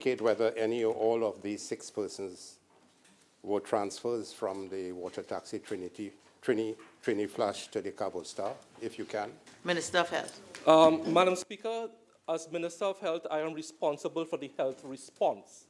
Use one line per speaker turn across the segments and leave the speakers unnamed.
indicate whether any or all of these 6 persons were transfers from the water taxi Trini Flush to the Cabo Star, if you can?
Minister of Health.
Madam Speaker, as Minister of Health, I am responsible for the health response.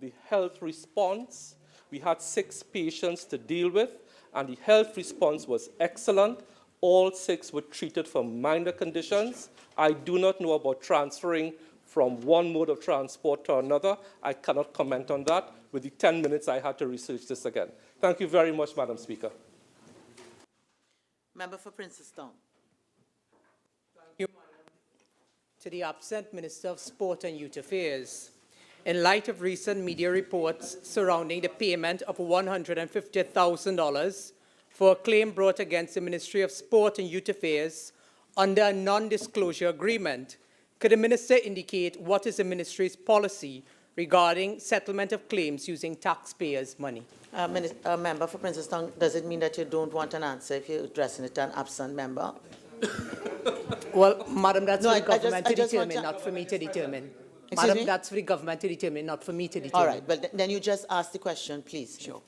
The health response, we had 6 patients to deal with, and the health response was excellent. All 6 were treated for minor conditions. I do not know about transferring from one mode of transport to another. I cannot comment on that. With the 10 minutes, I had to research this again. Thank you very much, Madam Speaker.
Member for Princestown.
Thank you, Madam. To the absent Minister of Sport and Youth Affairs, in light of recent media reports surrounding the payment of $150,000 for a claim brought against the Ministry of Sport and Youth Affairs under a non-disclosure agreement, could the Minister indicate what is the Ministry's policy regarding settlement of claims using taxpayers' money?
Member for Princestown, does it mean that you don't want an answer if you're addressing it to an absent member?
Well, Madam, that's for the government to
I just
determine, not for me to determine.
Excuse
Madam,
me?
that's for the government to determine, not for me to determine.
All right, well, then you just ask the question, please.
Sure.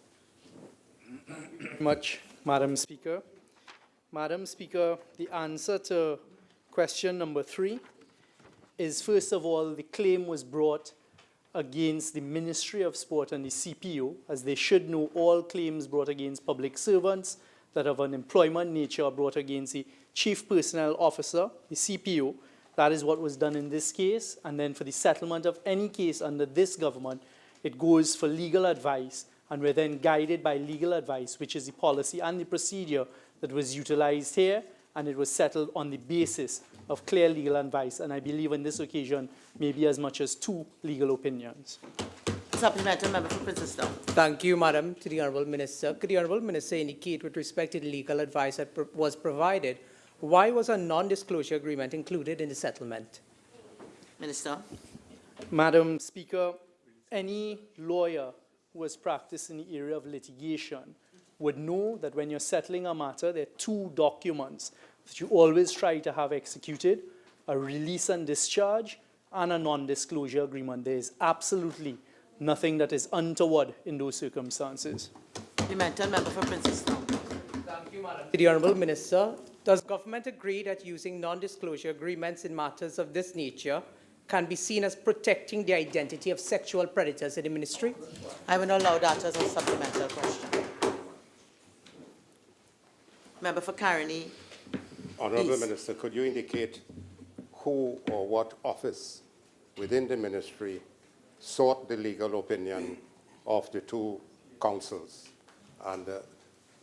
Much, Madam Speaker. Madam Speaker, the answer to question number 3 is, first of all, the claim was brought against the Ministry of Sport and the CPO. As they should know, all claims brought against public servants that have an employment nature are brought against the Chief Personnel Officer, the CPO. That is what was done in this case. And then for the settlement of any case under this government, it goes for legal advice, and we're then guided by legal advice, which is the policy and the procedure that was utilized here, and it was settled on the basis of clear legal advice. And I believe on this occasion, maybe as much as 2 legal opinions.
Supplementary member for Princestown.
Thank you, Madam. To the Honourable Minister, could the Honourable Minister indicate with respect to the legal advice that was provided, why was a non-disclosure agreement included in the settlement?
Minister.
Madam Speaker, any lawyer who has practiced in the area of litigation would know that when you're settling a matter, there are 2 documents that you always try to have executed: a release and discharge and a non-disclosure agreement. There is absolutely nothing that is untoward in those circumstances.
Supplementary member for Princestown.
Thank you, Madam. To the Honourable Minister, does government agree that using non-disclosure agreements in matters of this nature can be seen as protecting the identity of sexual predators in the ministry?
I will not allow that as a supplementary question. Member for Caroni.
Honourable Minister, could you indicate who or what office within the ministry sought the legal opinion of the 2 councils? And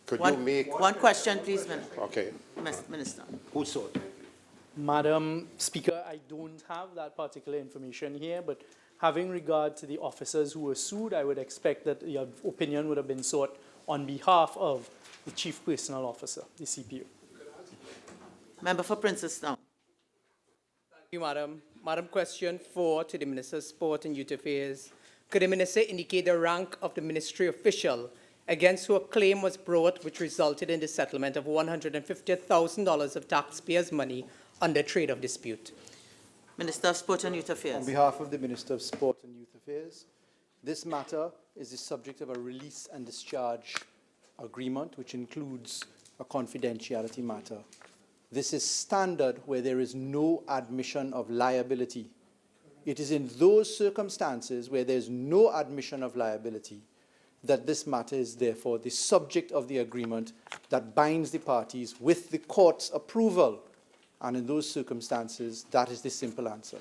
could you make...
One question, please, Minister.
Okay.
Minister.
Who sought?
Madam Speaker, I don't have that particular information here, but having regard to the officers who were sued, I would expect that your opinion would have been sought on behalf of the Chief Personnel Officer, the CPO.
Member for Princestown.
Thank you, Madam. Madam, question 4 to the Minister of Sport and Youth Affairs. Could the Minister indicate the rank of the ministry official against who a claim was brought which resulted in the settlement of $150,000 of taxpayers' money under trade of dispute?
Minister of Sport and Youth Affairs.
On behalf of the Minister of Sport and Youth Affairs, this matter is the subject of a release and discharge agreement, which includes a confidentiality matter. This is standard where there is no admission of liability. It is in those circumstances where there is no admission of liability that this matter is therefore the subject of the agreement that binds the parties with the court's approval. And in those circumstances, that is the simple answer.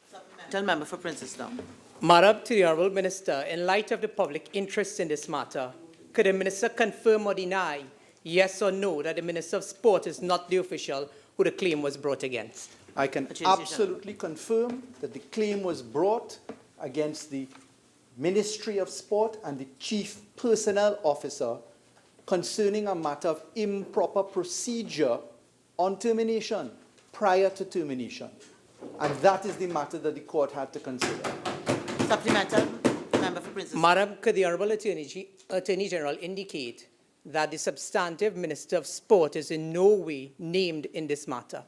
Supplemental member for Princestown.
Madam, to the Honourable Minister, in light of the public interest in this matter, could the Minister confirm or deny, yes or no, that the Minister of Sport is not the official who the claim was brought against?
I can absolutely confirm that the claim was brought against the Ministry of Sport and the Chief Personnel Officer concerning a matter of improper procedure on termination, prior to termination. And that is the matter that the court had to consider.
Supplemental member for Princestown.
Madam, could the Honourable Attorney General indicate that the substantive Minister of Sport is in no way named in this matter?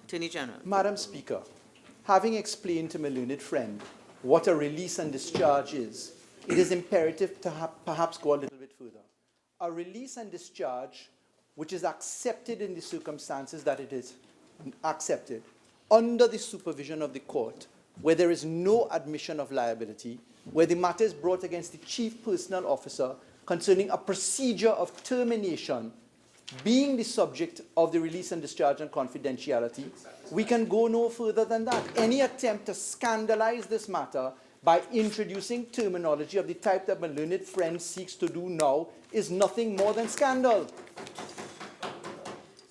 Attorney General.
Madam Speaker, having explained to my learned friend what a release and discharge is, it is imperative to perhaps go a little bit further. A release and discharge which is accepted in the circumstances that it is accepted under the supervision of the court, where there is no admission of liability, where the matter is brought against the chief personnel officer concerning a procedure of termination being the subject of the release and discharge and confidentiality, we can go no further than that. Any attempt to scandalize this matter by introducing terminology of the type that my learned friend seeks to do now is nothing more than scandal.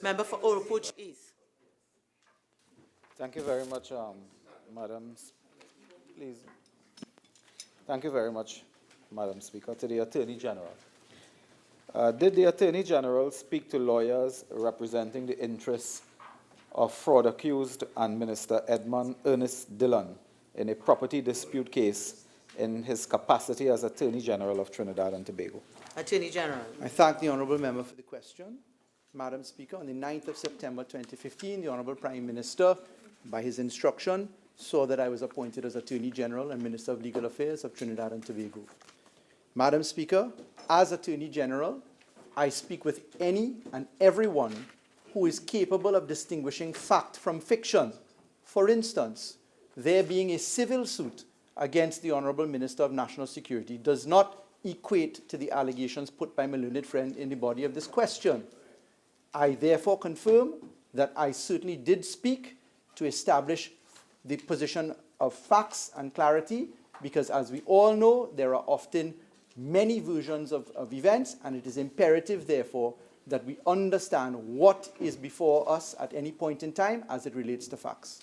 Member for Oropouche East.
Thank you very much, Madam. Please. Thank you very much, Madam Speaker. To the Attorney General. Did the Attorney General speak to lawyers representing the interests of fraud accused and Minister Edmund Ernest Dillon in a property dispute case in his capacity as Attorney General of Trinidad and Tobago?
Attorney General.
I thank the Honourable Member for the question. Madam Speaker, on the 9th of September 2015, the Honourable Prime Minister, by his instruction, saw that I was appointed as Attorney General and Minister of Legal Affairs of Trinidad and Tobago. Madam Speaker, as Attorney General, I speak with any and everyone who is capable of distinguishing fact from fiction. For instance, there being a civil suit against the Honourable Minister of National Security does not equate to the allegations put by my learned friend in the body of this question. I therefore confirm that I certainly did speak to establish the position of facts and clarity, because as we all know, there are often many versions of events, and it is imperative, therefore, that we understand what is before us at any point in time as it relates to facts.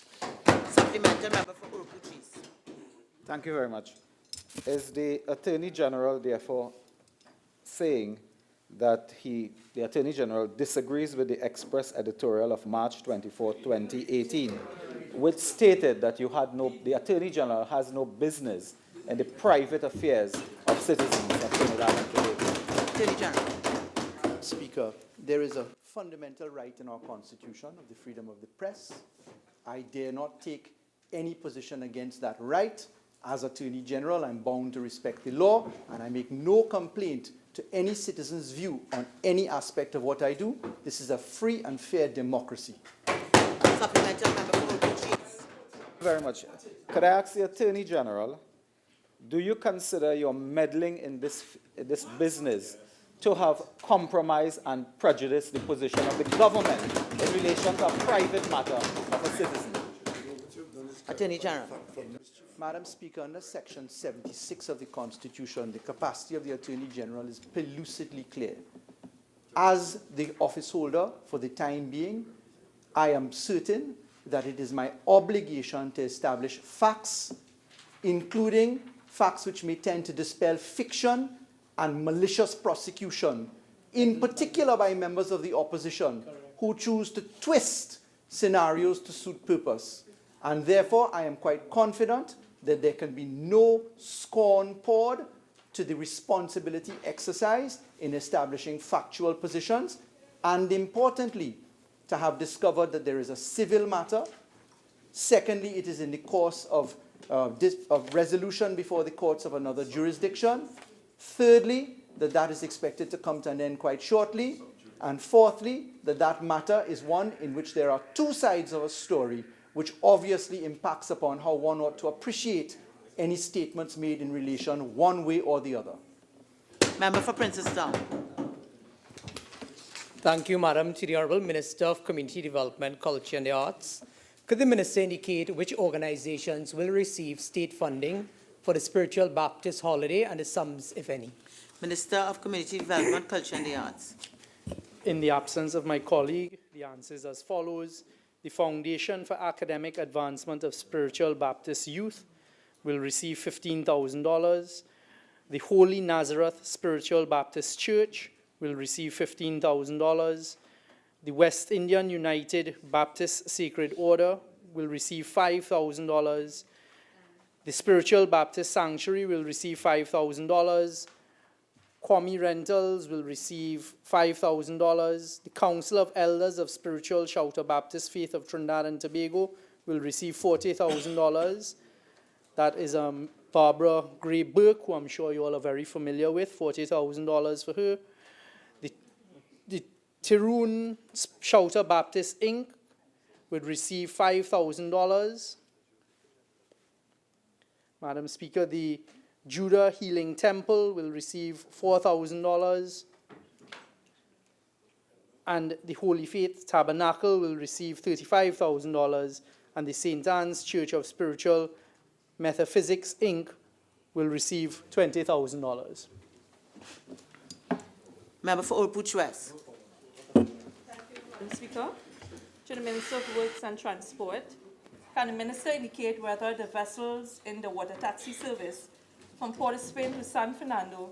Supplementary member for Oropouche East.
Thank you very much. Is the Attorney General therefore saying that the Attorney General disagrees with the Express editorial of March 24, 2018, which stated that the Attorney General has no business in the private affairs of citizens of Trinidad and Tobago?
Attorney General.
Speaker, there is a fundamental right in our Constitution of the freedom of the press. I dare not take any position against that right. As Attorney General, I'm bound to respect the law, and I make no complaint to any citizen's view on any aspect of what I do. This is a free and fair democracy.
Supplementary member for Oropouche East.
Thank you very much. Could I ask the Attorney General, do you consider your meddling in this business to have compromised and prejudiced the position of the government in relation to a private matter of a citizen?
Attorney General.
Madam Speaker, under Section 76 of the Constitution, the capacity of the Attorney General is pellucidly clear. As the office holder, for the time being, I am certain that it is my obligation to establish facts, including facts which may tend to dispel fiction and malicious prosecution, in particular by members of the opposition who choose to twist scenarios to suit purpose. And therefore, I am quite confident that there can be no scorn poured to the responsibility exercised in establishing factual positions, and importantly, to have discovered that there is a civil matter. Secondly, it is in the course of resolution before the courts of another jurisdiction. Thirdly, that is expected to come to an end quite shortly. And fourthly, that matter is one in which there are two sides of a story, which obviously impacts upon how one ought to appreciate any statements made in relation one way or the other.
Member for Princestown.
Thank you, Madam. To the Honourable Minister of Community Development, Culture and the Arts. Could the Minister indicate which organizations will receive state funding for the Spiritual Baptist holiday and the sums, if any?
Minister of Community Development, Culture and the Arts.
In the absence of my colleague, the answer is as follows. The Foundation for Academic Advancement of Spiritual Baptist Youth will receive $15,000. The Holy Nazareth Spiritual Baptist Church will receive $15,000. The West Indian United Baptist Sacred Order will receive $5,000. The Spiritual Baptist Sanctuary will receive $5,000. Kwame Rentals will receive $5,000. The Council of Elders of Spiritual Shouter Baptist Faith of Trinidad and Tobago will receive $40,000. That is Barbara Gray Burke, who I'm sure you all are very familiar with, $40,000 for her. The Tyrone Shouter Baptist Inc. would receive $5,000. Madam Speaker, the Judah Healing Temple will receive $4,000. And the Holy Faith Tabernacle will receive $35,000. And the St. Anne's Church of Spiritual Metaphysics, Inc. will receive $20,000.
Member for Old West.
Madam Speaker, to the Minister of Works and Transport, can the Minister indicate whether the vessels in the water taxi service from Port of Spain to San Fernando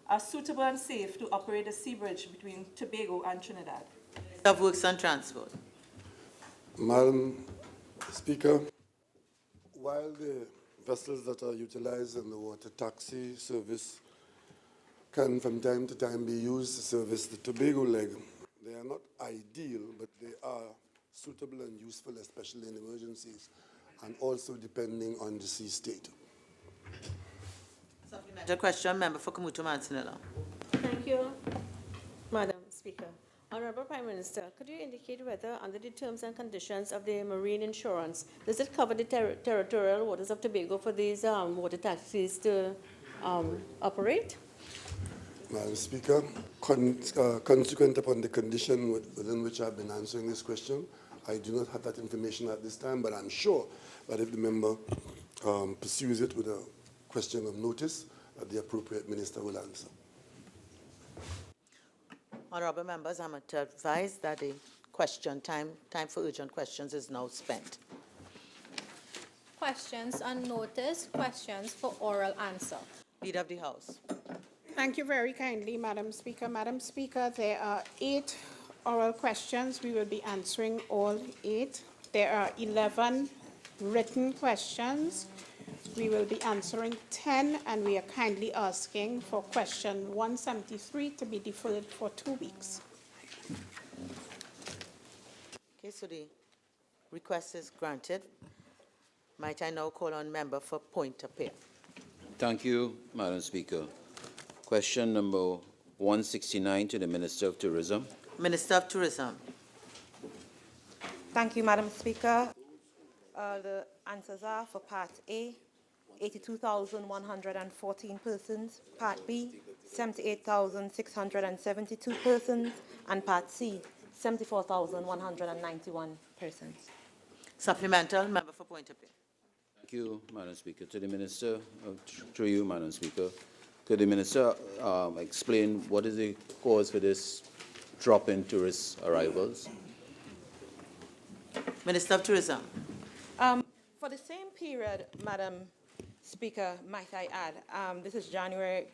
are suitable and safe to operate the sea bridge between Tobago and Trinidad?
Minister of Works and Transport.
Madam Speaker, while the vessels that are utilized in the water taxi service can from time to time be used to service the Tobago leg, they are not ideal, but they are suitable and useful, especially in emergencies, and also depending on the sea state.
Supplementary question, member for Kamutu Mansinilla.
Thank you, Madam Speaker. Honorable Prime Minister, could you indicate whether, under the terms and conditions of the marine insurance, does it cover the territorial waters of Tobago for these water taxis to operate?
Madam Speaker, consequent upon the condition within which I've been answering this question, I do not have that information at this time, but I'm sure that if the member pursues it with a question of notice, that the appropriate minister will answer.
Honorable members, I'm to advise that the question time for urgent questions is now spent.
Questions on notice, questions for oral answer.
Leader of the House.
Thank you very kindly, Madam Speaker. Madam Speaker, there are 8 oral questions. We will be answering all 8. There are 11 written questions. We will be answering 10, and we are kindly asking for question 173 to be deferred for 2 weeks.
Okay, so the request is granted. Might I now call on member for point of appeal?
Thank you, Madam Speaker. Question number 169 to the Minister of Tourism.
Minister of Tourism.
Thank you, Madam Speaker. The answers are for Part A, 82,114 persons, Part B, 78,672 persons, and Part C, 74,191 persons.
Supplemental, member for point of appeal.
Thank you, Madam Speaker. To the Minister, through you, Madam Speaker, could the Minister explain what is the cause for this drop in tourist arrivals?
Minister of Tourism.
For the same period, Madam Speaker, might I add, this is January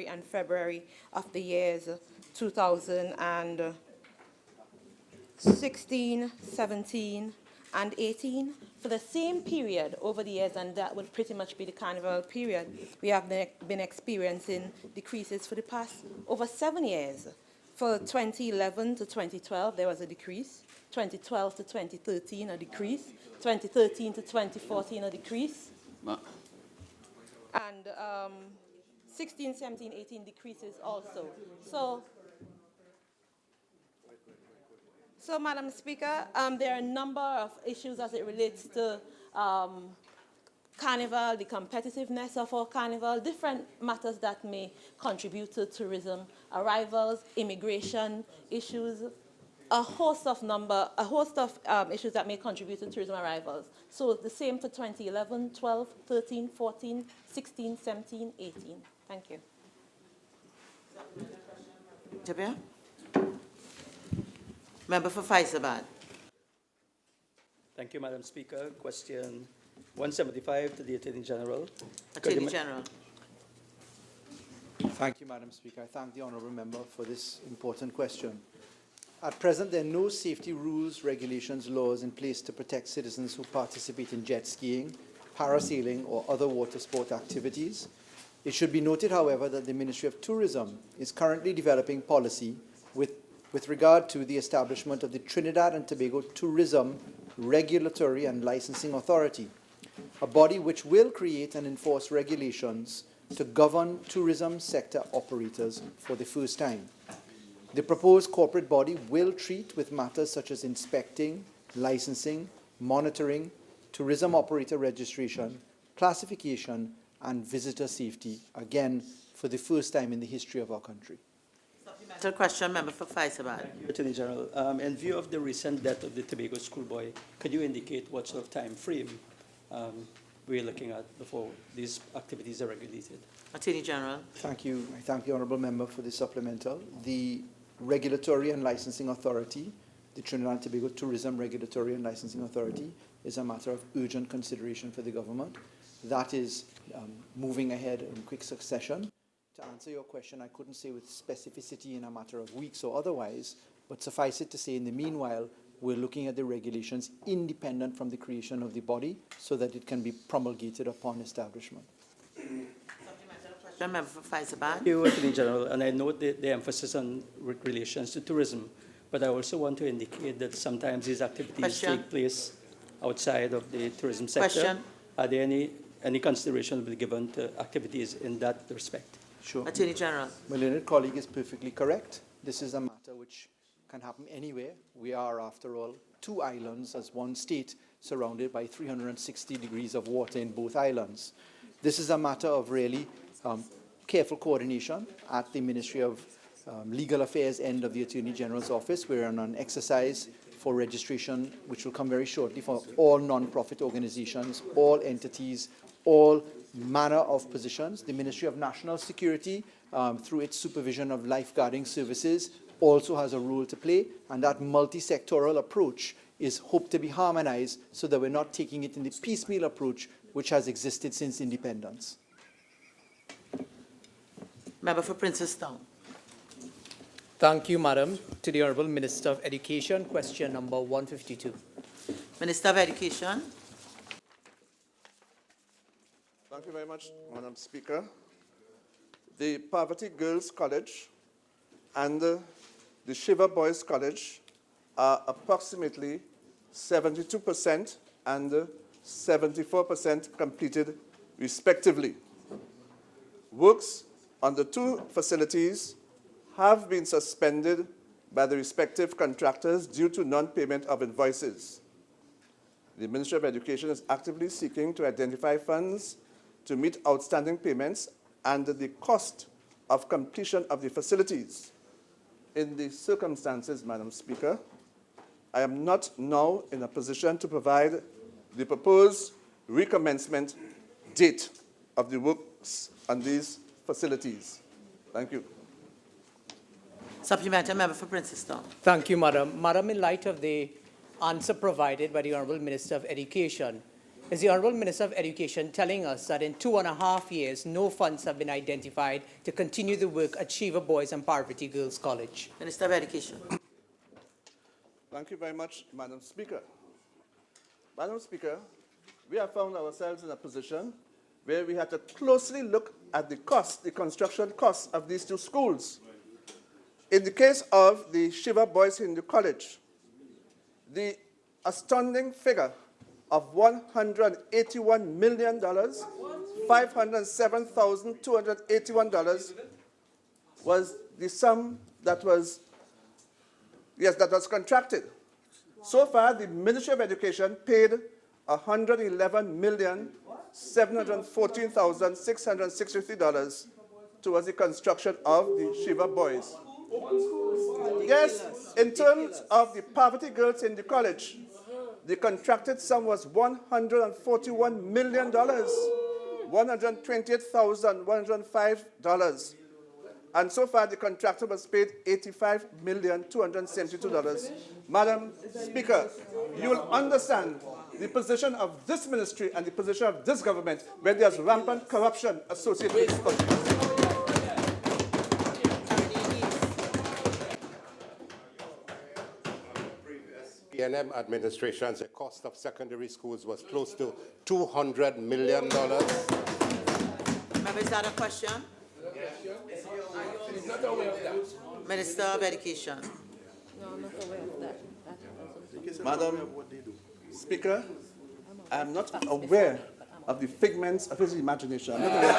and February of the years 2016, 17, and 18. For the same period over the years, and that would pretty much be the carnival period, we have been experiencing decreases for the past over 7 years. For 2011 to 2012, there was a decrease. 2012 to 2013, a decrease. 2013 to 2014, a decrease. And 16, 17, 18 decreases also. So, Madam Speaker, there are a number of issues as it relates to Carnival, the competitiveness of our Carnival, different matters that may contribute to tourism arrivals, immigration issues, a host of issues that may contribute to tourism arrivals. So the same for 2011, 12, 13, 14, 16, 17, 18. Thank you.
Jabir? Member for Faisabad.
Thank you, Madam Speaker. Question 175 to the Attorney General.
Attorney General.
Thank you, Madam Speaker. I thank the honourable member for this important question. At present, there are no safety rules, regulations, laws in place to protect citizens who participate in jet skiing, parasailing, or other water sport activities. It should be noted, however, that the Ministry of Tourism is currently developing policy with regard to the establishment of the Trinidad and Tobago Tourism Regulatory and Licensing Authority. a body which will create and enforce regulations to govern tourism sector operators for the first time. The proposed corporate body will treat with matters such as inspecting, licensing, monitoring, tourism operator registration, classification, and visitor safety, again, for the first time in the history of our country.
Supplemental question, member for Faisabad.
Attorney General, in view of the recent death of the Tobago schoolboy, could you indicate what sort of time frame we're looking at before these activities are regulated?
Attorney General.
Thank you. I thank the honourable member for the supplemental. The Regulatory and Licensing Authority, the Trinidad and Tobago Tourism Regulatory and Licensing Authority, is a matter of urgent consideration for the government. That is moving ahead in quick succession. To answer your question, I couldn't say with specificity in a matter of weeks or otherwise, but suffice it to say, in the meanwhile, we're looking at the regulations independent from the creation of the body so that it can be promulgated upon establishment.
Member for Faisabad.
Thank you, Attorney General, and I note the emphasis on relations to tourism, but I also want to indicate that sometimes these activities take place outside of the tourism sector. Are there any consideration will be given to activities in that respect?
Sure.
Attorney General.
My learned colleague is perfectly correct. This is a matter which can happen anywhere. We are, after all, two islands as one state surrounded by 360 degrees of water in both islands. This is a matter of really careful coordination at the Ministry of Legal Affairs end of the Attorney General's office. We're on an exercise for registration, which will come very shortly, for all non-profit organizations, all entities, all manner of positions. The Ministry of National Security, through its supervision of lifeguarding services, also has a role to play, and that multi-sectoral approach is hoped to be harmonized so that we're not taking it in the piecemeal approach which has existed since independence.
Member for Princestown.
Thank you, Madam. To the Honourable Minister of Education, question number 152.
Minister of Education.
Thank you very much, Madam Speaker. The Poverty Girls College and the Shiva Boys College are approximately 72% and 74% completed, respectively. Works on the two facilities have been suspended by the respective contractors due to non-payment of invoices. The Ministry of Education is actively seeking to identify funds to meet outstanding payments and the cost of completion of the facilities. In the circumstances, Madam Speaker, I am not now in a position to provide the proposed recommencement date of the works on these facilities. Thank you.
Supplementary, member for Princestown.
Thank you, Madam. Madam, in light of the answer provided by the Honourable Minister of Education, is the Honourable Minister of Education telling us that in 2.5 years, no funds have been identified to continue the work at Shiva Boys and Parvati Girls College?
Minister of Education.
Thank you very much, Madam Speaker. Madam Speaker, we have found ourselves in a position where we had to closely look at the cost, the construction costs of these two schools. In the case of the Shiva Boys Hindu College, the astounding figure of $181 million, $507,281 was the sum that was, that was contracted. So far, the Ministry of Education paid $111,714,663 towards the construction of the Shiva Boys. Yes, in terms of the Poverty Girls in the college, the contracted sum was $141 million, $128,105. And so far, the contractor was paid $85,272. Madam Speaker, you will understand the position of this ministry and the position of this government when there's rampant corruption associated with this country.
PNM administrations, the cost of secondary schools was close to $200 million.
Member, is that a question?
He's not aware of that.
Minister of Education.
No, I'm not aware of that.
Madam Speaker, I'm not aware of the figments of his imagination. I'm not aware.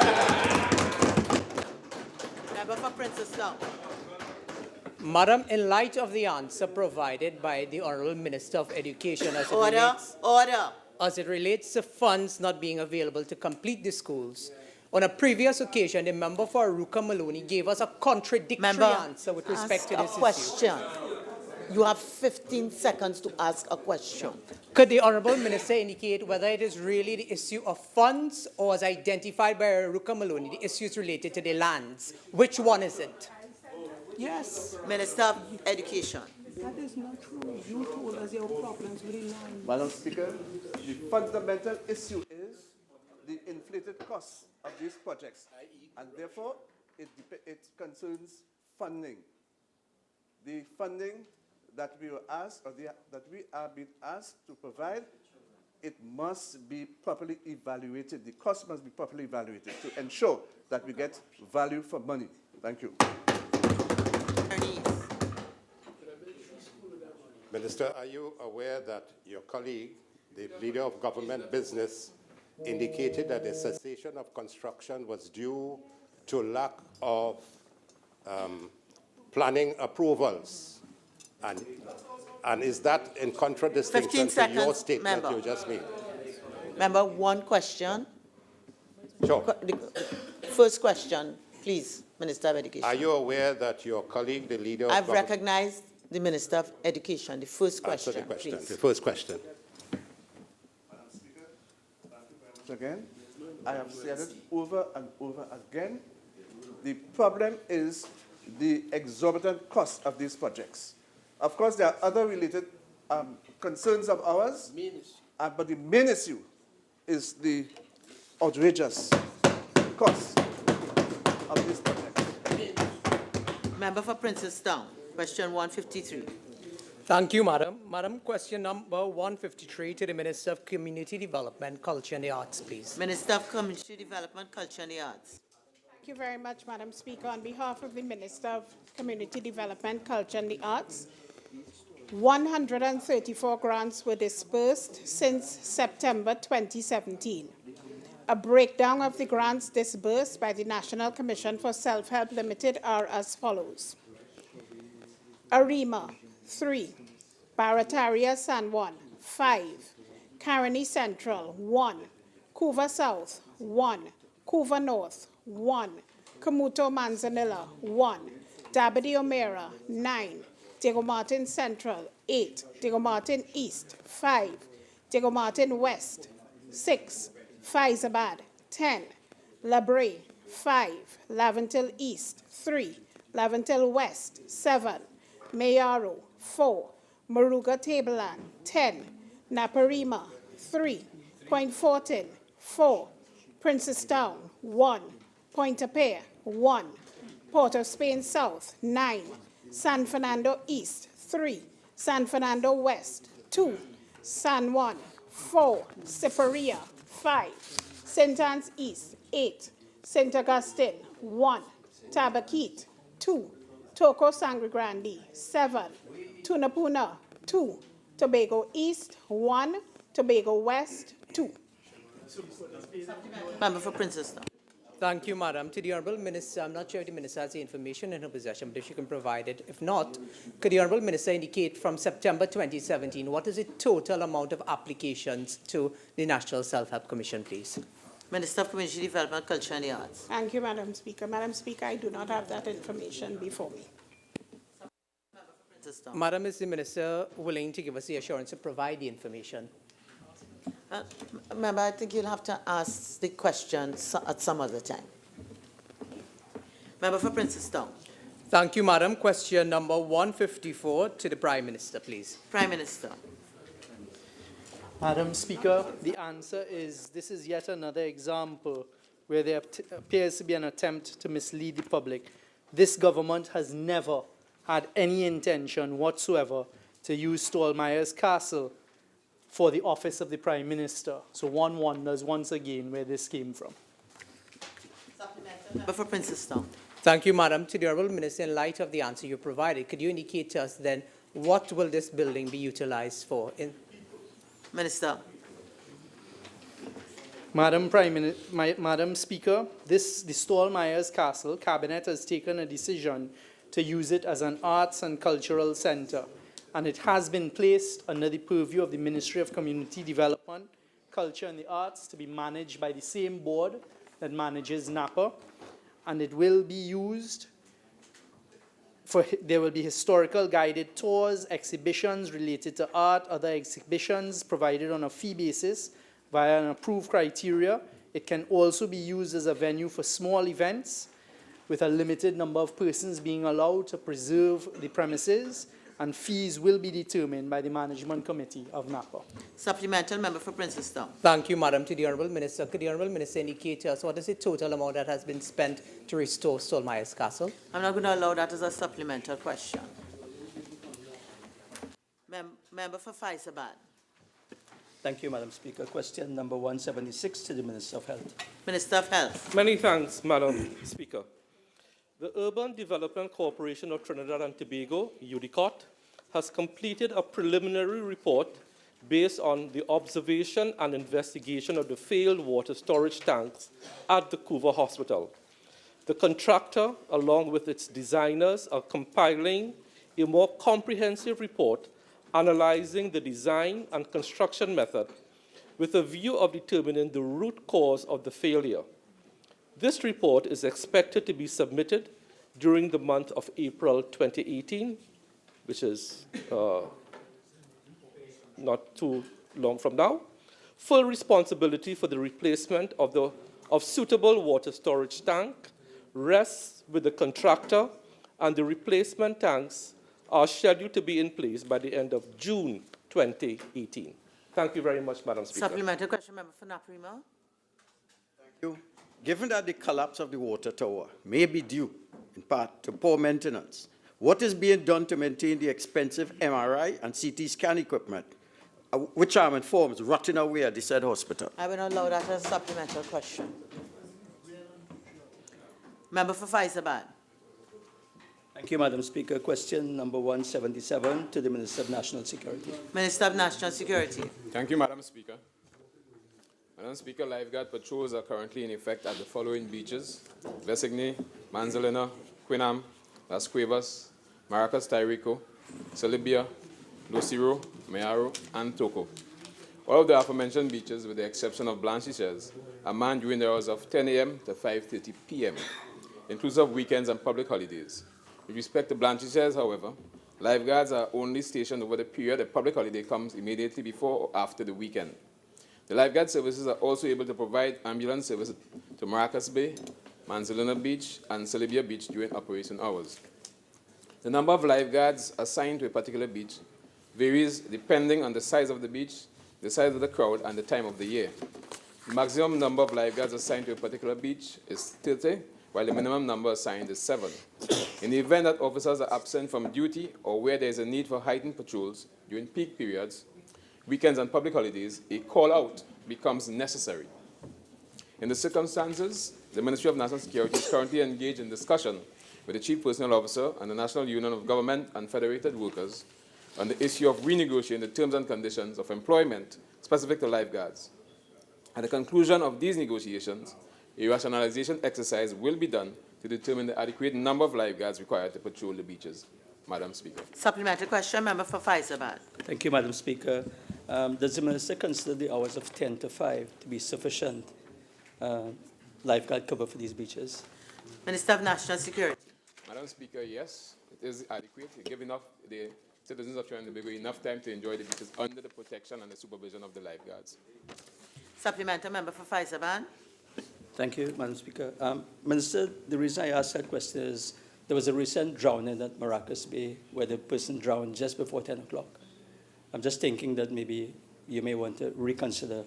Member for Princestown.
Madam, in light of the answer provided by the Honourable Minister of Education as it
Order,
relates,
order.
as it relates to funds not being available to complete the schools, on a previous occasion, the member for Aruka Maloney gave us a contradictory answer with respect to this issue.
Question. You have 15 seconds to ask a question.
Could the Honourable Minister indicate whether it is really the issue of funds or, as identified by Aruka Maloney, the issues related to the lands? Which one is it?
Yes. Minister of Education.
That is not true. You told us your problems with the land.
Madam Speaker, the fundamental issue is the inflated costs of these projects, and therefore it concerns funding. The funding that we were asked, or that we are being asked to provide, it must be properly evaluated. The cost must be properly evaluated to ensure that we get value for money. Thank you.
Minister, are you aware that your colleague, the leader of government business, indicated that the cessation of construction was due to lack of planning approvals? And is that in contradistinction to your statement
member.
you just made?
Member, one question.
Sure.
First question, please, Minister of Education.
Are you aware that your colleague, the leader of
I've
government...
recognized the Minister of Education. The first question,
Answer the question.
please.
The first question.
Madam Speaker, thank you very much again. I have said it over and over again. The problem is the exorbitant cost of these projects. Of course, there are other related concerns of ours, but the main issue is the outrageous cost of these projects.
Member for Princestown, question 153.
Thank you, Madam. Madam, question number 153 to the Minister of Community Development, Culture and the Arts, please.
Minister of Community Development, Culture and the Arts.
Thank you very much, Madam Speaker. On behalf of the Minister of Community Development, Culture and the Arts, 134 grants were disbursed since September 2017. A breakdown of the grants disbursed by the National Commission for Self-Help Limited are as follows. Arima, 3. Barataria San Juan, 5. Caroni Central, 1. Couva South, 1. Couva North, 1. Camuto Manzanilla, 1. Dabadi O'Meara, 9. Diego Martin Central, 8. Diego Martin East, 5. Diego Martin West, 6. Faizabad, 10. Labre, 5. Laventil East, 3. Laventil West, 7. Mayaro, 4. Maruga Tableland, 10. Naparima, 3. Point Fortin, 4. Princestown, 1. Pointe-a-Pierre, 1. Port of Spain South, 9. San Fernando East, 3. San Fernando West, 2. San Juan, 4. Siparia, 5. St. Anne's East, 8. St. Augustine, 1. Tabaquite, 2. Toco Sangre Grande, 7. Tunapuna, 2. Tobago East, 1. Tobago West, 2.
Member for Princestown.
Thank you, Madam. To the Honourable Minister, I'm not sure if the Minister has the information in her possession, but if she can provide it. If not, could the Honourable Minister indicate from September 2017, what is the total amount of applications to the National Self-Help Commission, please?
Minister of Community Development, Culture and the Arts.
Thank you, Madam Speaker. Madam Speaker, I do not have that information before me.
Madam, is the Minister willing to give us the assurance to provide the information?
Member, I think you'll have to ask the question at some other time. Member for Princestown.
Thank you, Madam. Question number 154 to the Prime Minister, please.
Prime Minister.
Madam Speaker, the answer is this is yet another example where there appears to be an attempt to mislead the public. This government has never had any intention whatsoever to use Stallmeyer's Castle for the office of the Prime Minister. So one wonders once again where this came from.
Member for Princestown.
Thank you, Madam. To the Honourable Minister, in light of the answer you provided, could you indicate to us then what will this building be utilized for?
Minister.
Madam Speaker, the Stallmeyer's Castle Cabinet has taken a decision to use it as an arts and cultural center, and it has been placed under the purview of the Ministry of Community Development, Culture and the Arts to be managed by the same board that manages Napa, and it will be used there will be historical guided tours, exhibitions related to art, other exhibitions provided on a fee basis via an approved criteria. It can also be used as a venue for small events with a limited number of persons being allowed to preserve the premises, and fees will be determined by the Management Committee of Napa.
Supplemental, member for Princestown.
Thank you, Madam. To the Honourable Minister, could the Honourable Minister indicate to us what is the total amount that has been spent to restore Stallmeyer's Castle?
I'm not going to allow that as a supplemental question. Member for Faisabad.
Thank you, Madam Speaker. Question number 176 to the Minister of Health.
Minister of Health.
Many thanks, Madam Speaker. The Urban Development Corporation of Trinidad and Tobago, UDCOT, has completed a preliminary report based on the observation and investigation of the failed water storage tanks at the Couva Hospital. The contractor, along with its designers, are compiling a more comprehensive report analyzing the design and construction method with a view of determining the root cause of the failure. This report is expected to be submitted during the month of April 2018, which is not too long from now. Full responsibility for the replacement of suitable water storage tank rests with the contractor, and the replacement tanks are scheduled to be in place by the end of June 2018. Thank you very much, Madam Speaker.
Supplementary question, member for Naprima.
Thank you. Given that the collapse of the water tower may be due, in part, to poor maintenance, what is being done to maintain the expensive MRI and CT scan equipment, which I'm informed is rotting away at the said hospital?
I will not allow that as a supplemental question. Member for Faisabad.
Thank you, Madam Speaker. Question number 177 to the Minister of National Security.
Minister of National Security.
Thank you, Madam Speaker. Madam Speaker, lifeguard patrols are currently in effect at the following beaches: Vesigny, Manzalina, Quinam, Las Cuevas, Maracas, Tairico, Celibia, Lucero, Mayaro, and Toco. All of the aforementioned beaches, with the exception of Blanchisez, are manned during the hours of 10 a.m. to 5:30 p.m., inclusive of weekends and public holidays. With respect to Blanchisez, however, lifeguards are only stationed over the period a public holiday comes immediately before or after the weekend. The lifeguard services are also able to provide ambulance service to Maracas Bay, Manzalina Beach, and Celibia Beach during operation hours. The number of lifeguards assigned to a particular beach varies depending on the size of the beach, the size of the crowd, and the time of the year. The maximum number of lifeguards assigned to a particular beach is 30, while the minimum number assigned is 7. In the event that officers are absent from duty or where there is a need for heightened patrols during peak periods, weekends and public holidays, a call-out becomes necessary. In the circumstances, the Ministry of National Security is currently engaged in discussion with the Chief Personnel Officer and the National Union of Government and Federated Workers on the issue of renegotiating the terms and conditions of employment specific to lifeguards. At the conclusion of these negotiations, a rationalization exercise will be done to determine the adequate number of lifeguards required to patrol the beaches. Madam Speaker.
Supplementary question, member for Faisabad.
Thank you, Madam Speaker. Does the Minister consider the hours of 10 to 5 to be sufficient lifeguard cover for these beaches?
Minister of National Security.
Madam Speaker, yes, it is adequate. You give enough the citizens of Trinidad and Tobago enough time to enjoy the beaches under the protection and the supervision of the lifeguards.
Supplementary member for Faisabad.
Thank you, Madam Speaker. Minister, the reason I asked that question is there was a recent drowning at Maracas Bay where the person drowned just before 10 o'clock. I'm just thinking that maybe you may want to reconsider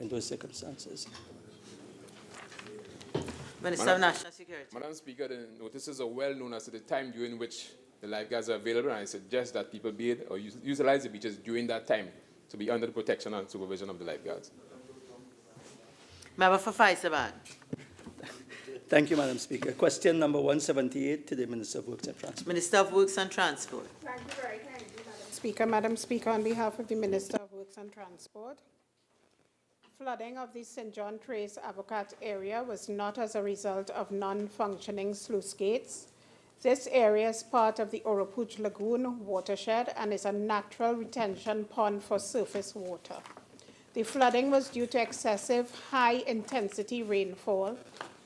in those circumstances.
Minister of National Security.
Madam Speaker, the notices are well known as to the time during which the lifeguards are available, and I suggest that people bathe or utilize the beaches during that time to be under the protection and supervision of the lifeguards.
Member for Faisabad.
Thank you, Madam Speaker. Question number 178 to the Minister of Works and Transport.
Minister of Works and Transport.
Thank you very kindly, Madam Speaker. Madam Speaker, on behalf of the Minister of Works and Transport, flooding of the St. John Trace Avocat area was not as a result of non-functioning sluice gates. This area is part of the Oropuch Lagoon watershed and is a natural retention pond for surface water. The flooding was due to excessive high-intensity rainfall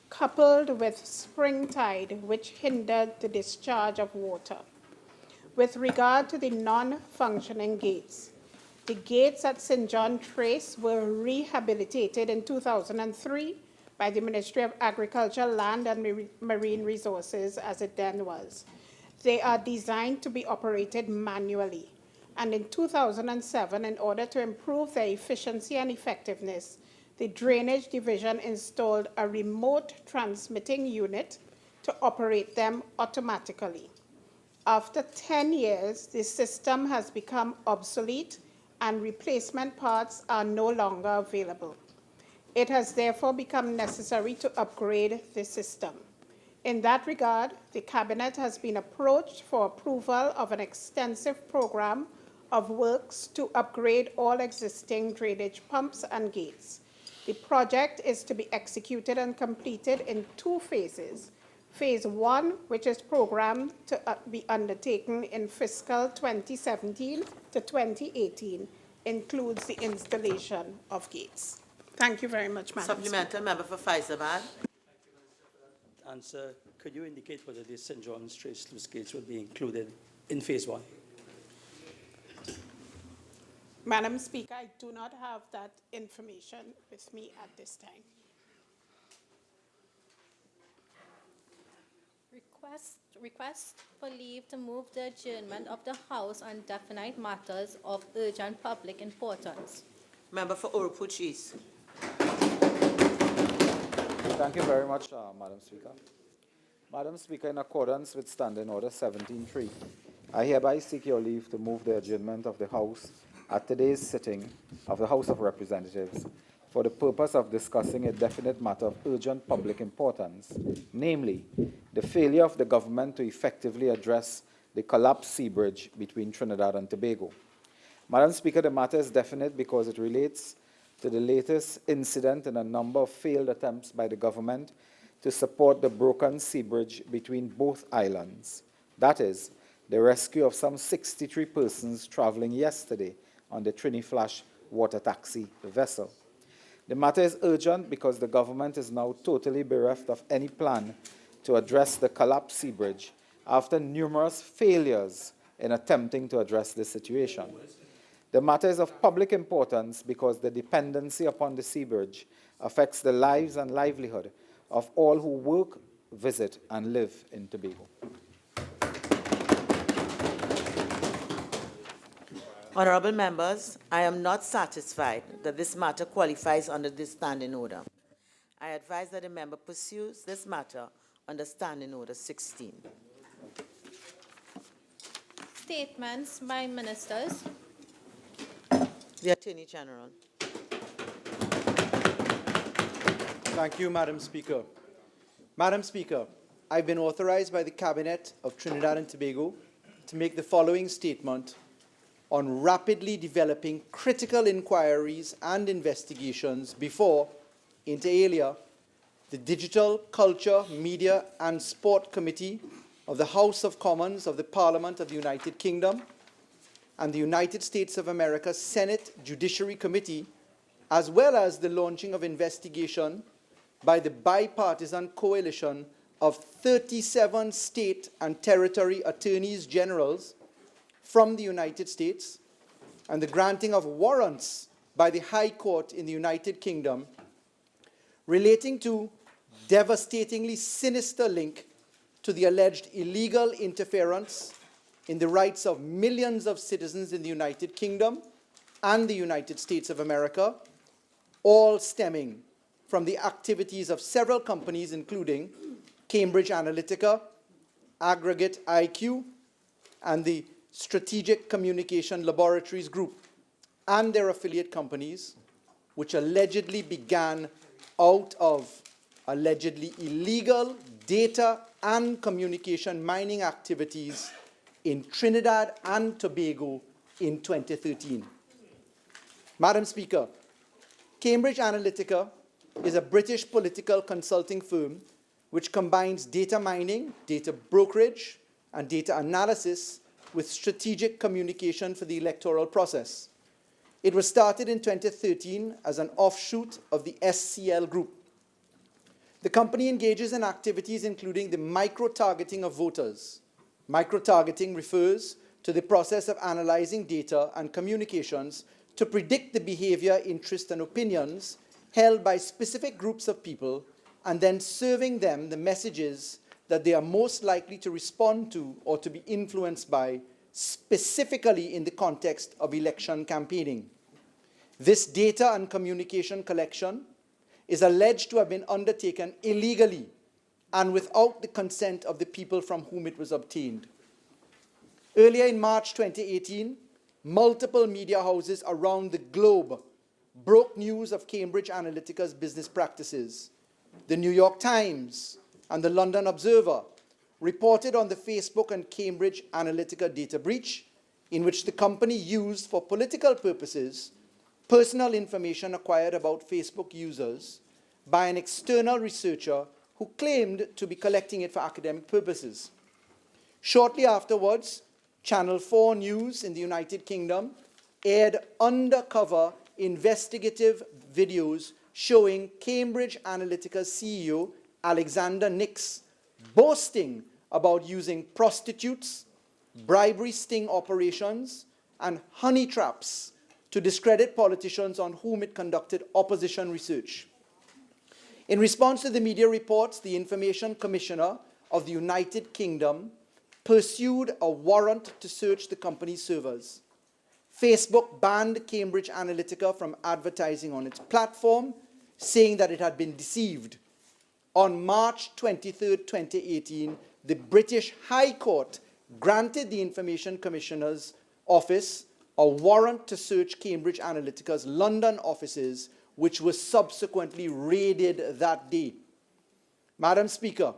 coupled with spring tide, which hindered the discharge of water. With regard to the non-functioning gates, the gates at St. John Trace were rehabilitated in 2003 by the Ministry of Agriculture, Land and Marine Resources, as it then was. They are designed to be operated manually. And in 2007, in order to improve their efficiency and effectiveness, the Drainage Division installed a remote transmitting unit to operate them automatically. After 10 years, the system has become obsolete and replacement parts are no longer available. It has therefore become necessary to upgrade the system. In that regard, the Cabinet has been approached for approval of an extensive program of works to upgrade all existing drainage pumps and gates. The project is to be executed and completed in 2 phases. Phase 1, which is programmed to be undertaken in fiscal 2017 to 2018, includes the installation of gates. Thank you very much, Madam
Supplemental member for Faizabad.
Answer, could you indicate whether the St. John's Trace sluice gates will be included in phase 1?
Madam Speaker, I do not have that information with me at this time.
Request for leave to move the adjournment of the House on definite matters of urgent public importance.
Member for Oropuch East.
Thank you very much, Madam Speaker. Madam Speaker, in accordance with Standing Order 17.3, I hereby seek your leave to move the adjournment of the House at today's sitting of the House of Representatives for the purpose of discussing a definite matter of urgent public importance, namely, the failure of the government to effectively address the collapsed sea bridge between Trinidad and Tobago. Madam Speaker, the matter is definite because it relates to the latest incident in a number of failed attempts by the government to support the broken sea bridge between both islands. That is, the rescue of some 63 persons traveling yesterday on the Triniflash water taxi vessel. The matter is urgent because the government is now totally bereft of any plan to address the collapsed sea bridge after numerous failures in attempting to address this situation. The matter is of public importance because the dependency upon the sea bridge affects the lives and livelihood of all who work, visit, and live in Tobago.
Honorable members, I am not satisfied that this matter qualifies under this standing order. I advise that the member pursues this matter under Standing Order 16.
Statements by ministers.
The Attorney General.
Thank you, Madam Speaker. Madam Speaker, I've been authorized by the Cabinet of Trinidad and Tobago to make the following statement on rapidly developing critical inquiries and investigations before, inter alia, the Digital, Culture, Media and Sport Committee of the House of Commons of the Parliament of the United Kingdom and the United States of America Senate Judiciary Committee, as well as the launching of investigation by the bipartisan coalition of 37 state and territory attorneys generals from the United States and the granting of warrants by the High Court in the United Kingdom relating to devastatingly sinister link to the alleged illegal interference in the rights of millions of citizens in the United Kingdom and the United States of America, all stemming from the activities of several companies including Cambridge Analytica, Aggregate IQ, and the Strategic Communication Laboratories Group and their affiliate companies, which allegedly began out of allegedly illegal data and communication mining activities in Trinidad and Tobago in 2013. Madam Speaker, Cambridge Analytica is a British political consulting firm which combines data mining, data brokerage, and data analysis with strategic communication for the electoral process. It was started in 2013 as an offshoot of the SCL Group. The company engages in activities including the micro-targeting of voters. Micro-targeting refers to the process of analyzing data and communications to predict the behavior, interests, and opinions held by specific groups of people and then serving them the messages that they are most likely to respond to or to be influenced by, specifically in the context of election campaigning. This data and communication collection is alleged to have been undertaken illegally and without the consent of the people from whom it was obtained. Earlier in March 2018, multiple media houses around the globe broke news of Cambridge Analytica's business practices. The New York Times and the London Observer reported on the Facebook and Cambridge Analytica data breach, in which the company used for political purposes personal information acquired about Facebook users by an external researcher who claimed to be collecting it for academic purposes. Shortly afterwards, Channel 4 News in the United Kingdom aired undercover investigative videos showing Cambridge Analytica's CEO, Alexander Nix, boasting about using prostitutes, bribery sting operations, and honey traps to discredit politicians on whom it conducted opposition research. In response to the media reports, the Information Commissioner of the United Kingdom pursued a warrant to search the company's servers. Facebook banned Cambridge Analytica from advertising on its platform, saying that it had been deceived. On March 23, 2018, the British High Court granted the Information Commissioner's Office a warrant to search Cambridge Analytica's London offices, which was subsequently raided that day. Madam Speaker,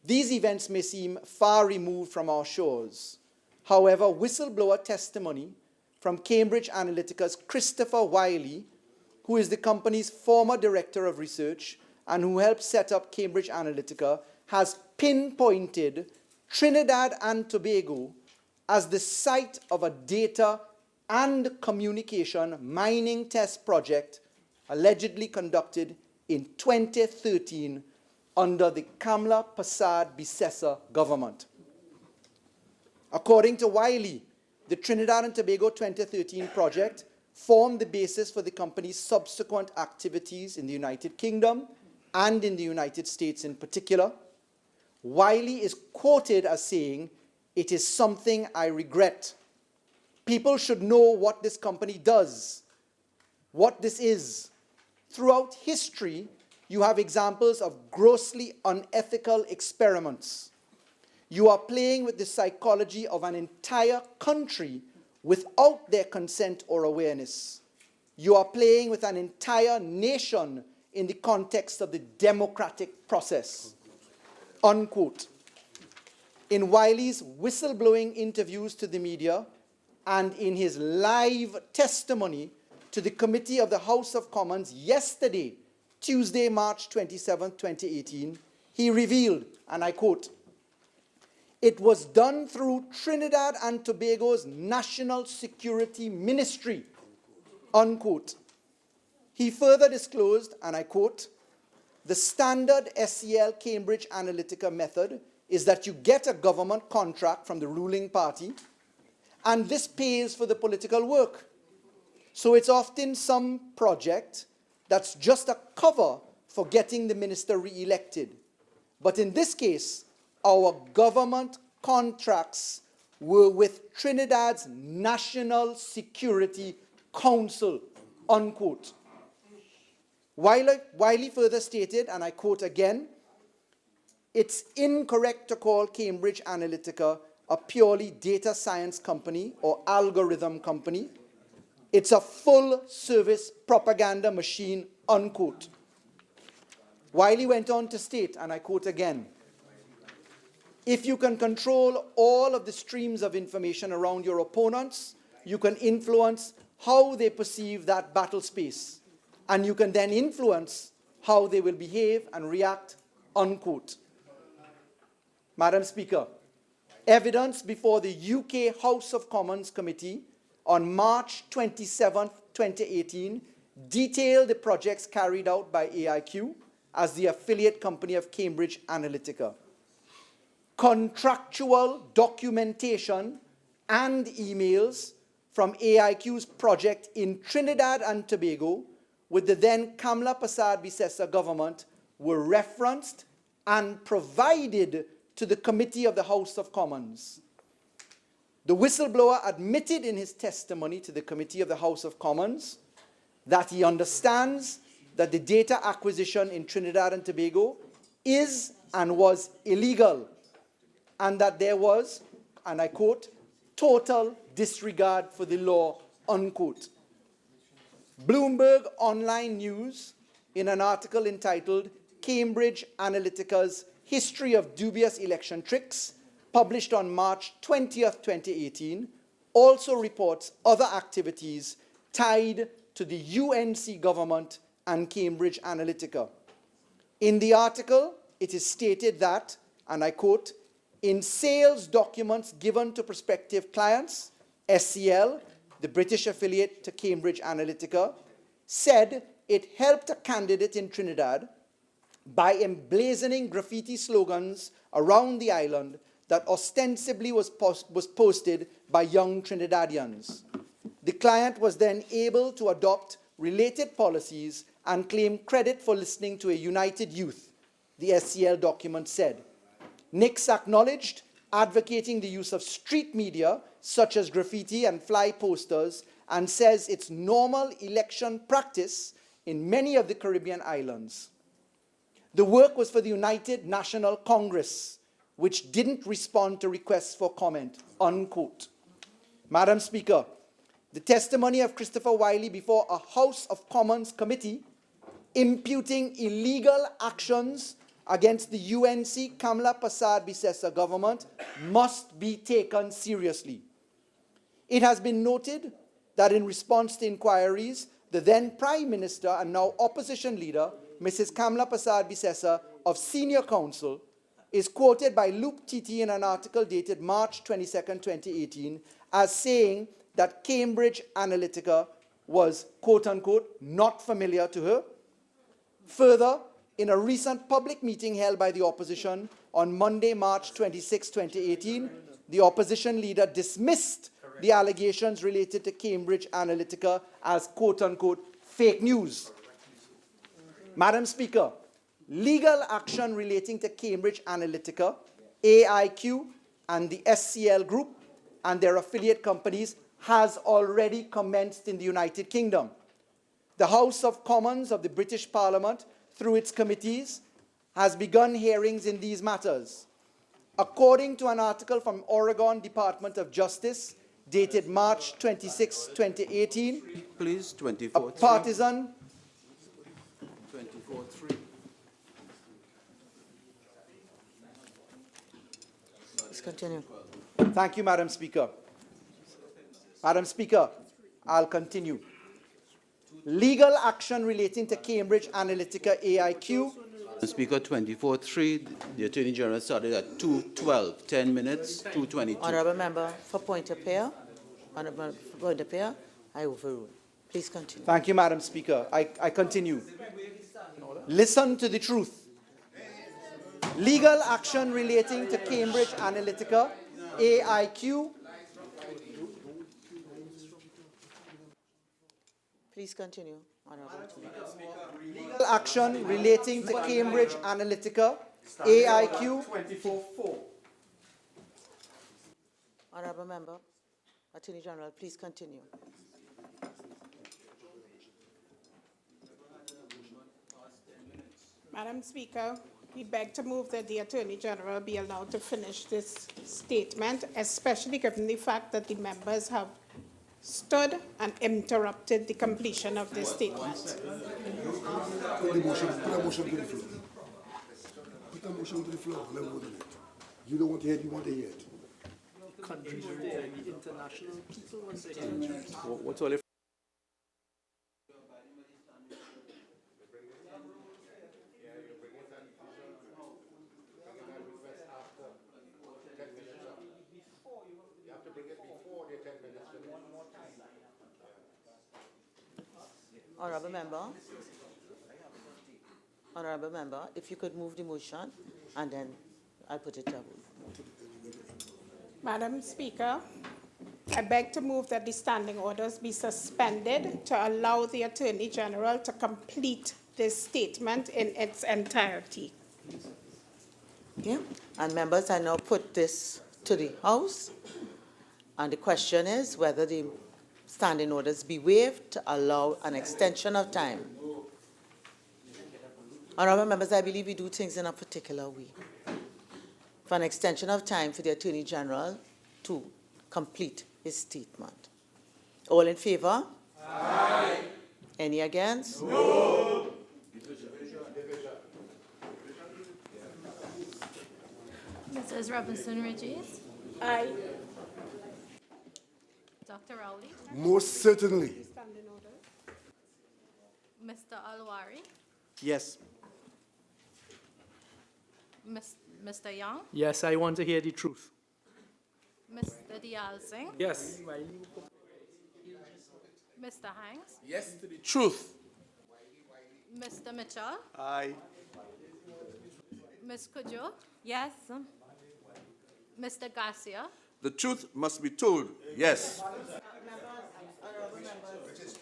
these events may seem far removed from our shores. However, whistleblower testimony from Cambridge Analytica's Christopher Wiley, who is the company's former director of research and who helped set up Cambridge Analytica, has pinpointed Trinidad and Tobago as the site of a data and communication mining test project allegedly conducted in 2013 under the Kamla Persad Bissessa government. According to Wiley, the Trinidad and Tobago 2013 project formed the basis for the company's subsequent activities in the United Kingdom and in the United States in particular. Wiley is quoted as saying, "It is something I regret. People should know what this company does, what this is. Throughout history, you have examples of grossly unethical experiments. You are playing with the psychology of an entire country without their consent or awareness. You are playing with an entire nation in the context of the democratic process." Unquote. In Wiley's whistleblowing interviews to the media and in his live testimony to the Committee of the House of Commons yesterday, Tuesday, March 27, 2018, he revealed, and I quote, "It was done through Trinidad and Tobago's National Security Ministry," unquote. He further disclosed, and I quote, "The standard SCL Cambridge Analytica method is that you get a government contract from the ruling party, and this pays for the political work. So it's often some project that's just a cover for getting the minister re-elected. But in this case, our government contracts were with Trinidad's National Security Council," unquote. Wiley further stated, and I quote again, "It's incorrect to call Cambridge Analytica a purely data science company or algorithm company. It's a full-service propaganda machine," unquote. Wiley went on to state, and I quote again, "If you can control all of the streams of information around your opponents, you can influence how they perceive that battle space. and you can then influence how they will behave and react, unquote. Madam Speaker, evidence before the UK House of Commons Committee on March 27, 2018, detailed the projects carried out by AIQ as the affiliate company of Cambridge Analytica. Contractual documentation and emails from AIQ's project in Trinidad and Tobago with the then Kamla Persad-Bissessar government were referenced and provided to the Committee of the House of Commons. The whistleblower admitted in his testimony to the Committee of the House of Commons that he understands that the data acquisition in Trinidad and Tobago is and was illegal, and that there was, and I quote, total disregard for the law, unquote. Bloomberg Online News, in an article entitled Cambridge Analytica's History of Dubious Election Tricks, published on March 20th, 2018, also reports other activities tied to the UNC government and Cambridge Analytica. In the article, it is stated that, and I quote, in sales documents given to prospective clients, SCL, the British affiliate to Cambridge Analytica, said it helped a candidate in Trinidad by emblazoning graffiti slogans around the island that ostensibly was posted by young Trinidadians. The client was then able to adopt related policies and claim credit for listening to a united youth, the SCL document said. Nix acknowledged advocating the use of street media, such as graffiti and fly posters, and says it's normal election practice in many of the Caribbean islands. The work was for the United National Congress, which didn't respond to requests for comment, unquote. Madam Speaker, the testimony of Christopher Wiley before a House of Commons committee imputing illegal actions against the UNC Kamla Persad-Bissessar government must be taken seriously. It has been noted that in response to inquiries, the then Prime Minister and now opposition leader, Mrs. Kamla Persad-Bissessar of Senior Counsel, is quoted by Luke Titi in an article dated March 22, 2018, as saying that Cambridge Analytica was, quote-unquote, not familiar to her. Further, in a recent public meeting held by the opposition on Monday, March 26, 2018, the opposition leader dismissed the allegations related to Cambridge Analytica as, quote-unquote, fake news. Madam Speaker, legal action relating to Cambridge Analytica, AIQ, and the SCL Group and their affiliate companies has already commenced in the United Kingdom. The House of Commons of the British Parliament, through its committees, has begun hearings in these matters. According to an article from Oregon Department of Justice, dated March 26, 2018,
please, 24-3.
A partisan
24-3.
Please continue.
Thank you, Madam Speaker. Madam Speaker, I'll continue. Legal action relating to Cambridge Analytica AIQ.
Madam Speaker, 24-3, the Attorney General started at 2:12, 10 minutes, 2:22.
Honourable Member, for point of order. Honourable point of order, I overrule. Please continue.
Thank you, Madam Speaker. I continue. Listen to the truth. Legal action relating to Cambridge Analytica, AIQ.
Please continue, Honourable.
Legal action relating to Cambridge Analytica, AIQ.
Honourable Member, Attorney General, please continue.
Madam Speaker, we beg to move that the Attorney General be allowed to finish this statement, especially given the fact that the members have stood and interrupted the completion of this statement.
Put the motion to the floor. Put the motion to the floor. Let me vote on it. You don't want to hear it, you want to hear it.
Countries with the international people want to hear.
What's all
Honorable member, if you could move the motion, and then I'll put it to a vote.
Madam Speaker, I beg to move that the standing orders be suspended to allow the Attorney General to complete this statement in its entirety.
Okay, and members, I now put this to the House, and the question is whether the standing orders be waived to allow an extension of time. Honorable members, I believe we do things in a particular way. For an extension of time for the Attorney General to complete his statement. All in favor? Aye. Any against? No.
Mrs. Robinson-Ridges.
Aye.
Dr. Rowley.
Most certainly.
Mr. Alwari.
Yes.
Mr. Young.
Yes, I want to hear the truth.
Mr. Dial Singh.
Yes.
Mr. Hanks.
Yes to the truth.
Mr. Mitchell.
Aye.
Ms. Kujo.
Yes.
Mr. Garcia.
The truth must be told. Yes.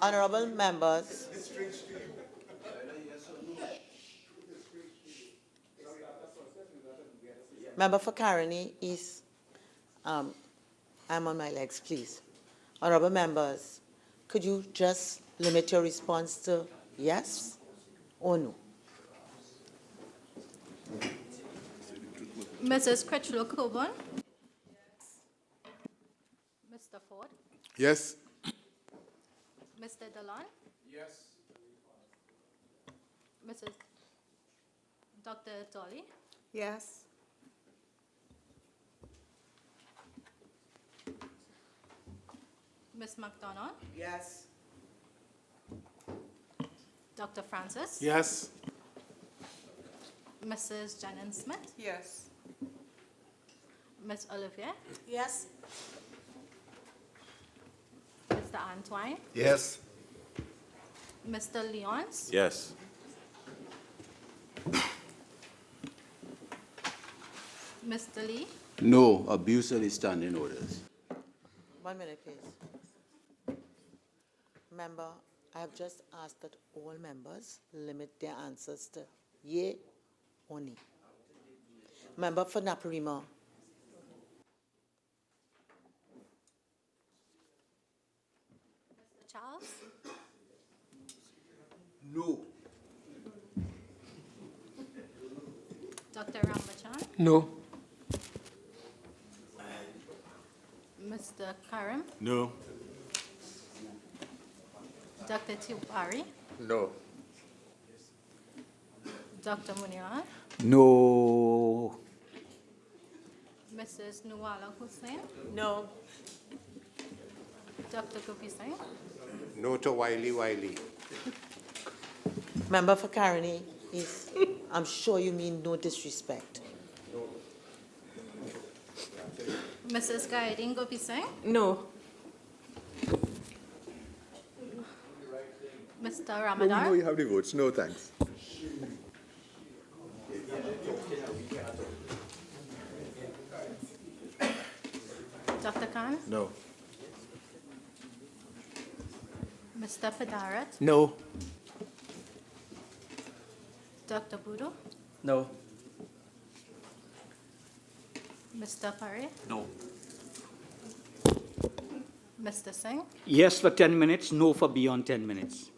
Honorable members. Member for Caroni is, I'm on my legs, please. Honorable members, could you just limit your response to yes or no?
Mrs. Critchlow Coburn. Mr. Ford.
Yes.
Mr. Dallon.
Yes.
Mrs. Dr. Dolly.
Yes.
Ms. McDonald.
Yes.
Dr. Francis.
Yes.
Mrs. Jennings Smith.
Yes.
Ms. Olivier.
Yes.
Mr. Antoine.
Yes.
Mr. Leons.
Yes.
Mr. Lee.
No, abuse of the standing orders.
1 minute, please. Member, I have just asked that all members limit their answers to yea or nay. Member for Naparima.
Mr. Charles.
No.
Dr. Rambachan.
No.
Mr. Karim.
No.
Dr. Tupari.
No.
Dr. Moonilal.
No.
Mrs. Nuwala Hussain.
No.
Dr. Gopi Singh.
No to Wiley.
Member for Caroni is, I'm sure you mean no disrespect.
Mrs. Guiding Gopi Singh.
No.
Mr.
No,
Ramadar.
you have the votes. No, thanks.
Dr. Khan.
No.
Mr. Padarat.
No.
Dr. Budo.
No.
Mr. Pare.
No.
Mr. Singh.
Yes for 10 minutes, no for beyond 10 minutes.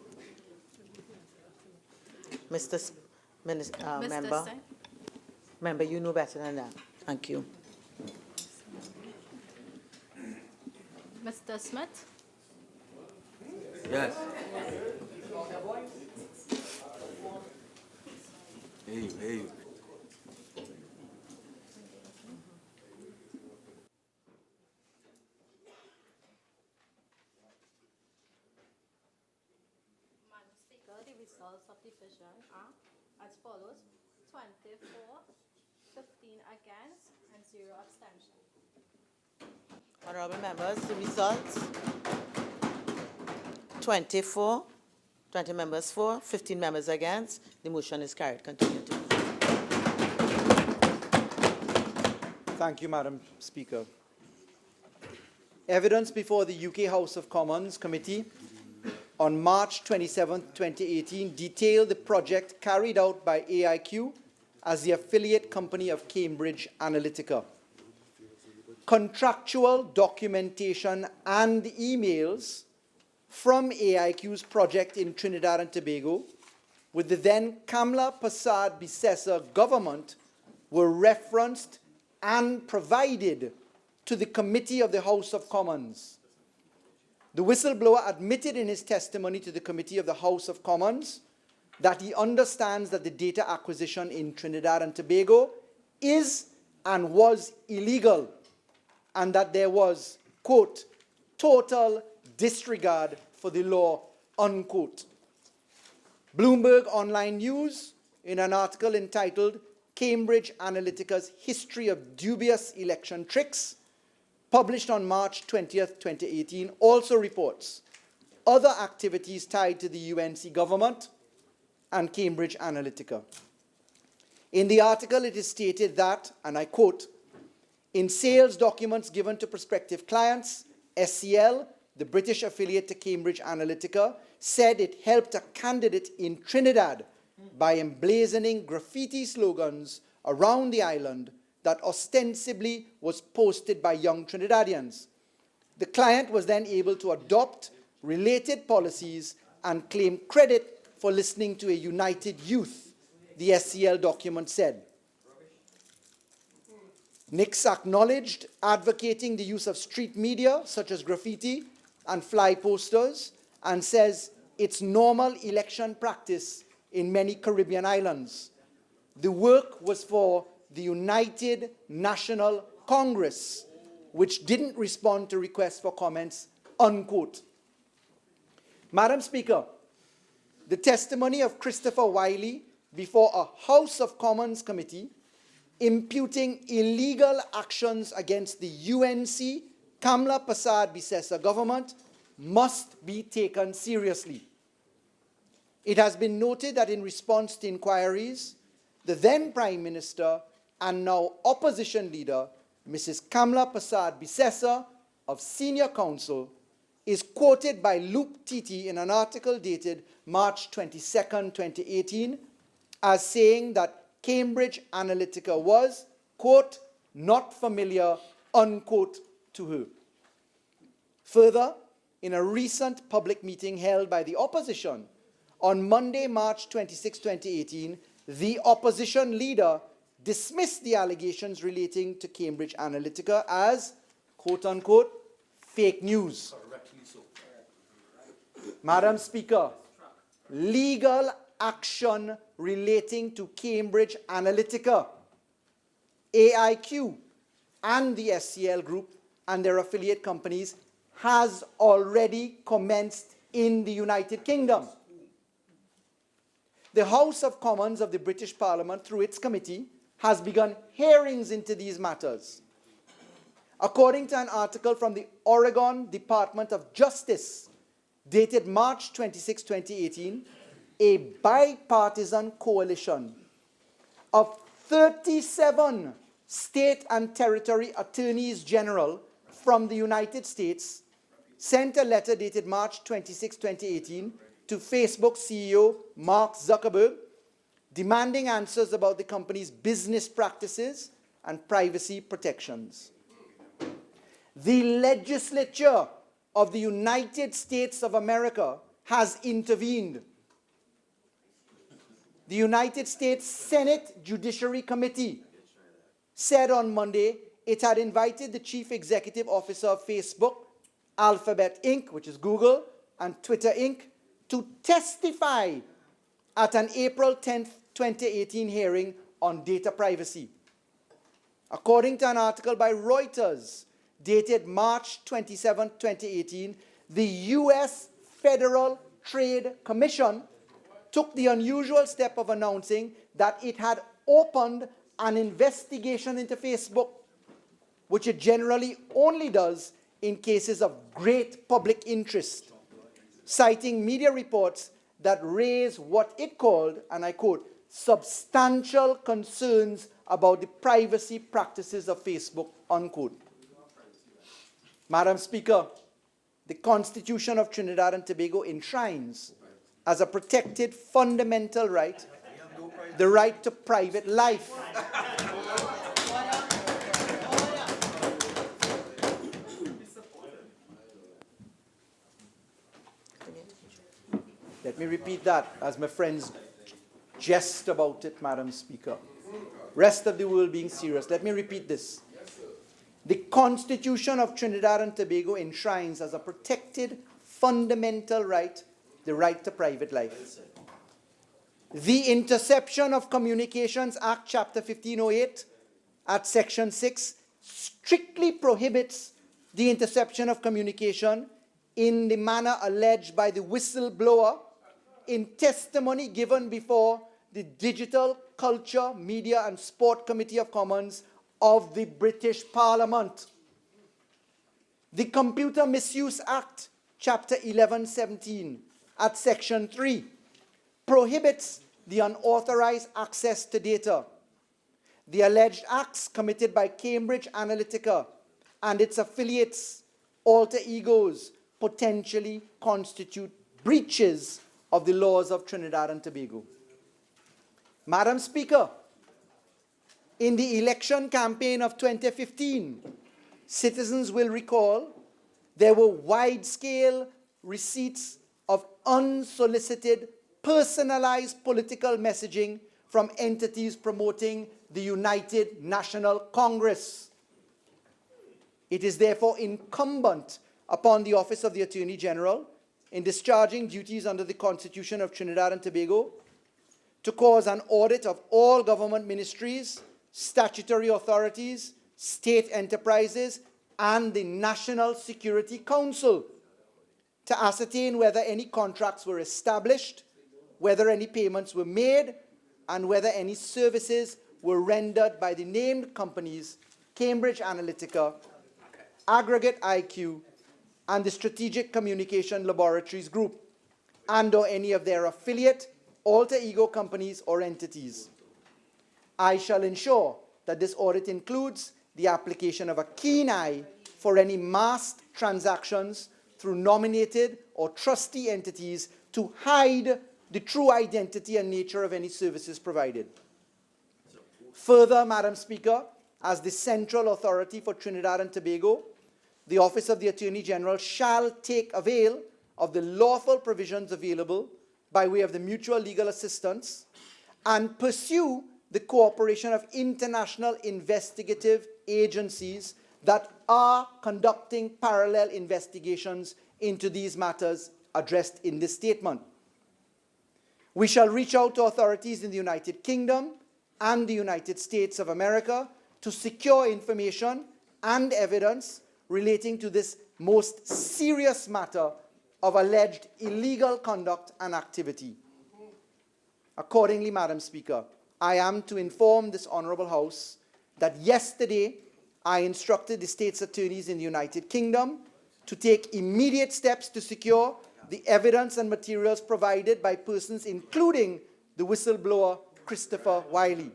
Mr.
Mr.
Member.
Singh.
Member, you know better than that. Thank you.
Mr. Smith.
Yes. Hey.
Madam Speaker, the results of the division are as follows: 24, 15 against, and 0 abstention.
Honorable members, the results 24, 20 members for, 15 members against. The motion is carried. Continue to.
Thank you, Madam Speaker. Evidence before the UK House of Commons Committee on March 27, 2018, detailed the project carried out by AIQ as the affiliate company of Cambridge Analytica. Contractual documentation and emails from AIQ's project in Trinidad and Tobago with the then Kamla Persad Bissessar government were referenced and provided to the Committee of the House of Commons. The whistleblower admitted in his testimony to the Committee of the House of Commons that he understands that the data acquisition in Trinidad and Tobago is and was illegal, and that there was, quote, total disregard for the law, unquote. Bloomberg Online News, in an article entitled Cambridge Analytica's History of Dubious Election Tricks, published on March 20th, 2018, also reports other activities tied to the UNC government and Cambridge Analytica. In the article, it is stated that, and I quote, in sales documents given to prospective clients, SCL, the British affiliate to Cambridge Analytica, said it helped a candidate in Trinidad by emblazoning graffiti slogans around the island that ostensibly was posted by young Trinidadians. The client was then able to adopt related policies and claim credit for listening to a united youth, the SCL document said. Nix acknowledged advocating the use of street media, such as graffiti and fly posters, and says it's normal election practice in many Caribbean islands. The work was for the United National Congress, which didn't respond to requests for comments, unquote. Madam Speaker, the testimony of Christopher Wiley before a House of Commons committee imputing illegal actions against the UNC Kamla Persad Bissessar government must be taken seriously. It has been noted that in response to inquiries, the then Prime Minister and now opposition leader, Mrs. Kamla Persad Bissessar of Senior Counsel, is quoted by Luke Titi in an article dated March 22, 2018, as saying that Cambridge Analytica was, quote, not familiar, unquote, to her. Further, in a recent public meeting held by the opposition on Monday, March 26, 2018, the opposition leader dismissed the allegations relating to Cambridge Analytica as, quote unquote, fake news. Madam Speaker, legal action relating to Cambridge Analytica, AIQ, and the SCL Group and their affiliate companies has already commenced in the United Kingdom. The House of Commons of the British Parliament, through its committee, has begun hearings into these matters. According to an article from the Oregon Department of Justice, dated March 26, 2018, a bipartisan coalition of 37 state and territory attorneys general from the United States sent a letter dated March 26, 2018 to Facebook CEO Mark Zuckerberg, demanding answers about the company's business practices and privacy protections. The legislature of the United States of America has intervened. The United States Senate Judiciary Committee said on Monday it had invited the chief executive officer of Facebook, Alphabet Inc., which is Google, and Twitter Inc., to testify at an April 10, 2018 hearing on data privacy. According to an article by Reuters, dated March 27, 2018, the U.S. Federal Trade Commission took the unusual step of announcing that it had opened an investigation into Facebook, which it generally only does in cases of great public interest, citing media reports that raise what it called, and I quote, substantial concerns about the privacy practices of Facebook, unquote. Madam Speaker, the Constitution of Trinidad and Tobago enshrines as a protected fundamental right the right to private life. Let me repeat that as my friends jest about it, Madam Speaker. Rest of the world being serious. Let me repeat this. The Constitution of Trinidad and Tobago enshrines as a protected fundamental right the right to private life. The Interception of Communications Act, Chapter 1508, at Section 6, strictly prohibits the interception of communication in the manner alleged by the whistleblower in testimony given before the Digital, Culture, Media and Sport Committee of Commons of the British Parliament. The Computer Misuse Act, Chapter 1117, at Section 3, prohibits the unauthorized access to data. The alleged acts committed by Cambridge Analytica and its affiliates, alter egos, potentially constitute breaches of the laws of Trinidad and Tobago. Madam Speaker, in the election campaign of 2015, citizens will recall there were wide-scale receipts of unsolicited, personalized political messaging from entities promoting the United National Congress. It is therefore incumbent upon the Office of the Attorney General, in discharging duties under the Constitution of Trinidad and Tobago, to cause an audit of all government ministries, statutory authorities, state enterprises, and the National Security Council to ascertain whether any contracts were established, whether any payments were made, and whether any services were rendered by the named companies Cambridge Analytica, Aggregate IQ, and the Strategic Communication Laboratories Group, and/or any of their affiliate, alter ego companies or entities. I shall ensure that this audit includes the application of a keen eye for any masked transactions through nominated or trustee entities to hide the true identity and nature of any services provided. Further, Madam Speaker, as the central authority for Trinidad and Tobago, the Office of the Attorney General shall take avail of the lawful provisions available by way of the mutual legal assistance and pursue the cooperation of international investigative agencies that are conducting parallel investigations into these matters addressed in this statement. We shall reach out to authorities in the United Kingdom and the United States of America to secure information and evidence relating to this most serious matter of alleged illegal conduct and activity. Accordingly, Madam Speaker, I am to inform this Honourable House that yesterday I instructed the state's attorneys in the United Kingdom to take immediate steps to secure the evidence and materials provided by persons including the whistleblower Christopher Wiley.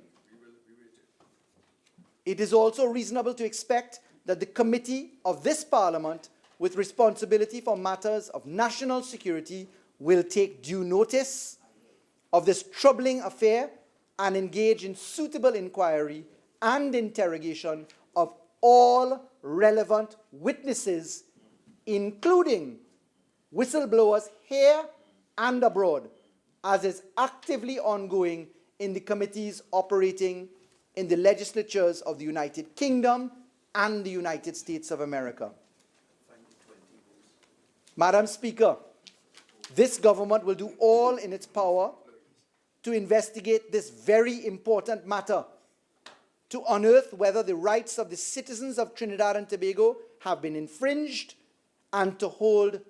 It is also reasonable to expect that the committee of this Parliament with responsibility for matters of national security will take due notice of this troubling affair and engage in suitable inquiry and interrogation of all relevant witnesses, including whistleblowers here and abroad, as is actively ongoing in the committees operating in the legislatures of the United Kingdom and the United States of America. Madam Speaker, this government will do all in its power to investigate this very important matter, to unearth whether the rights of the citizens of Trinidad and Tobago have been infringed, and to hold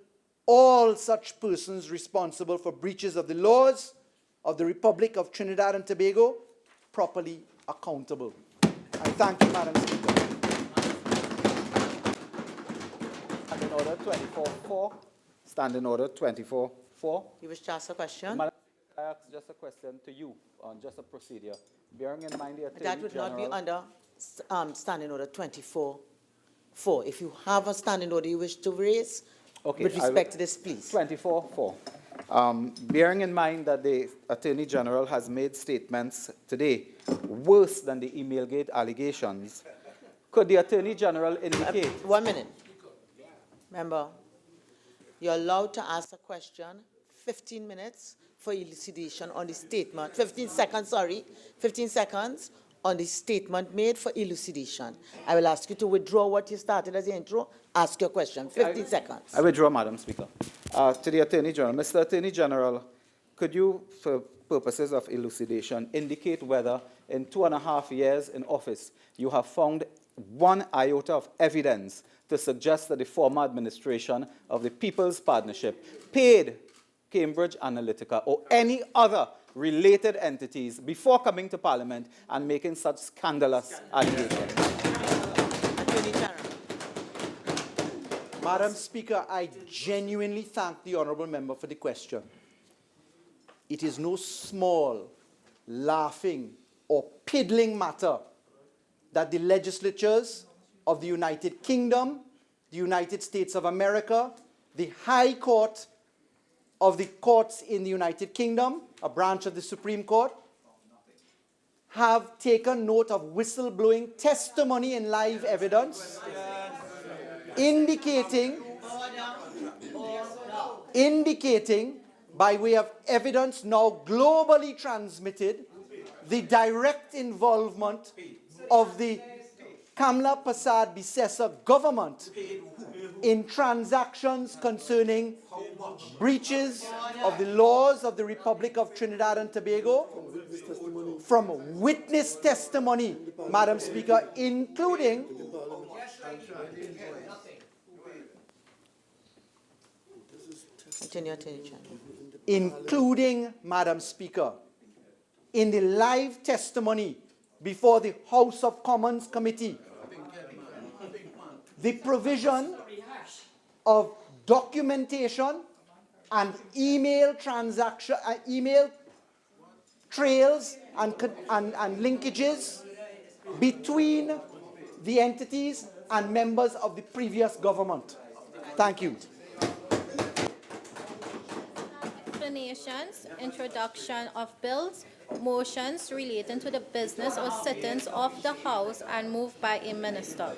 all such persons responsible for breaches of the laws of the Republic of Trinidad and Tobago properly accountable. I thank you, Madam Speaker.
And in order 24-4, Standing Order 24-4.
You wish to ask a question?
Madam, I ask just a question to you on just a procedure. Bearing in mind the Attorney
That would not be
General-
under Standing Order 24-4. If you have a standing order you wish to raise,
Okay,
with
I will-
respect to this, please.
24-4. Bearing in mind that the Attorney General has made statements today worse than the Emailgate allegations, could the Attorney General indicate?
1 minute. Remember, you're allowed to ask a question, 15 minutes for elucidation on the statement, 15 seconds, sorry, 15 seconds on the statement made for elucidation. I will ask you to withdraw what you started as the intro, ask your question, 15 seconds.
I withdraw, Madam Speaker. To the Attorney General. Mr. Attorney General, could you, for purposes of elucidation, indicate whether in 2.5 years in office you have found one iota of evidence to suggest that the former administration of the People's Partnership paid Cambridge Analytica or any other related entities before coming to Parliament and making such scandalous allegations?
Attorney General.
Madam Speaker, I genuinely thank the honourable member for the question. It is no small, laughing, or piddling matter that the legislatures of the United Kingdom, the United States of America, the High Court of the courts in the United Kingdom, a branch of the Supreme Court, have taken note of whistleblowing testimony and live evidence, indicating by way of evidence now globally transmitted the direct involvement of the Kamla Persad Bissessar government in transactions concerning breaches of the laws of the Republic of Trinidad and Tobago, from witness testimony, Madam Speaker, including Madam Speaker, in the live testimony before the House of Commons Committee, the provision of documentation and email trails and linkages between the entities and members of the previous government. Thank you.
Explanations, introduction of bills, motions relating to the business or sittings of the House and moved by a minister.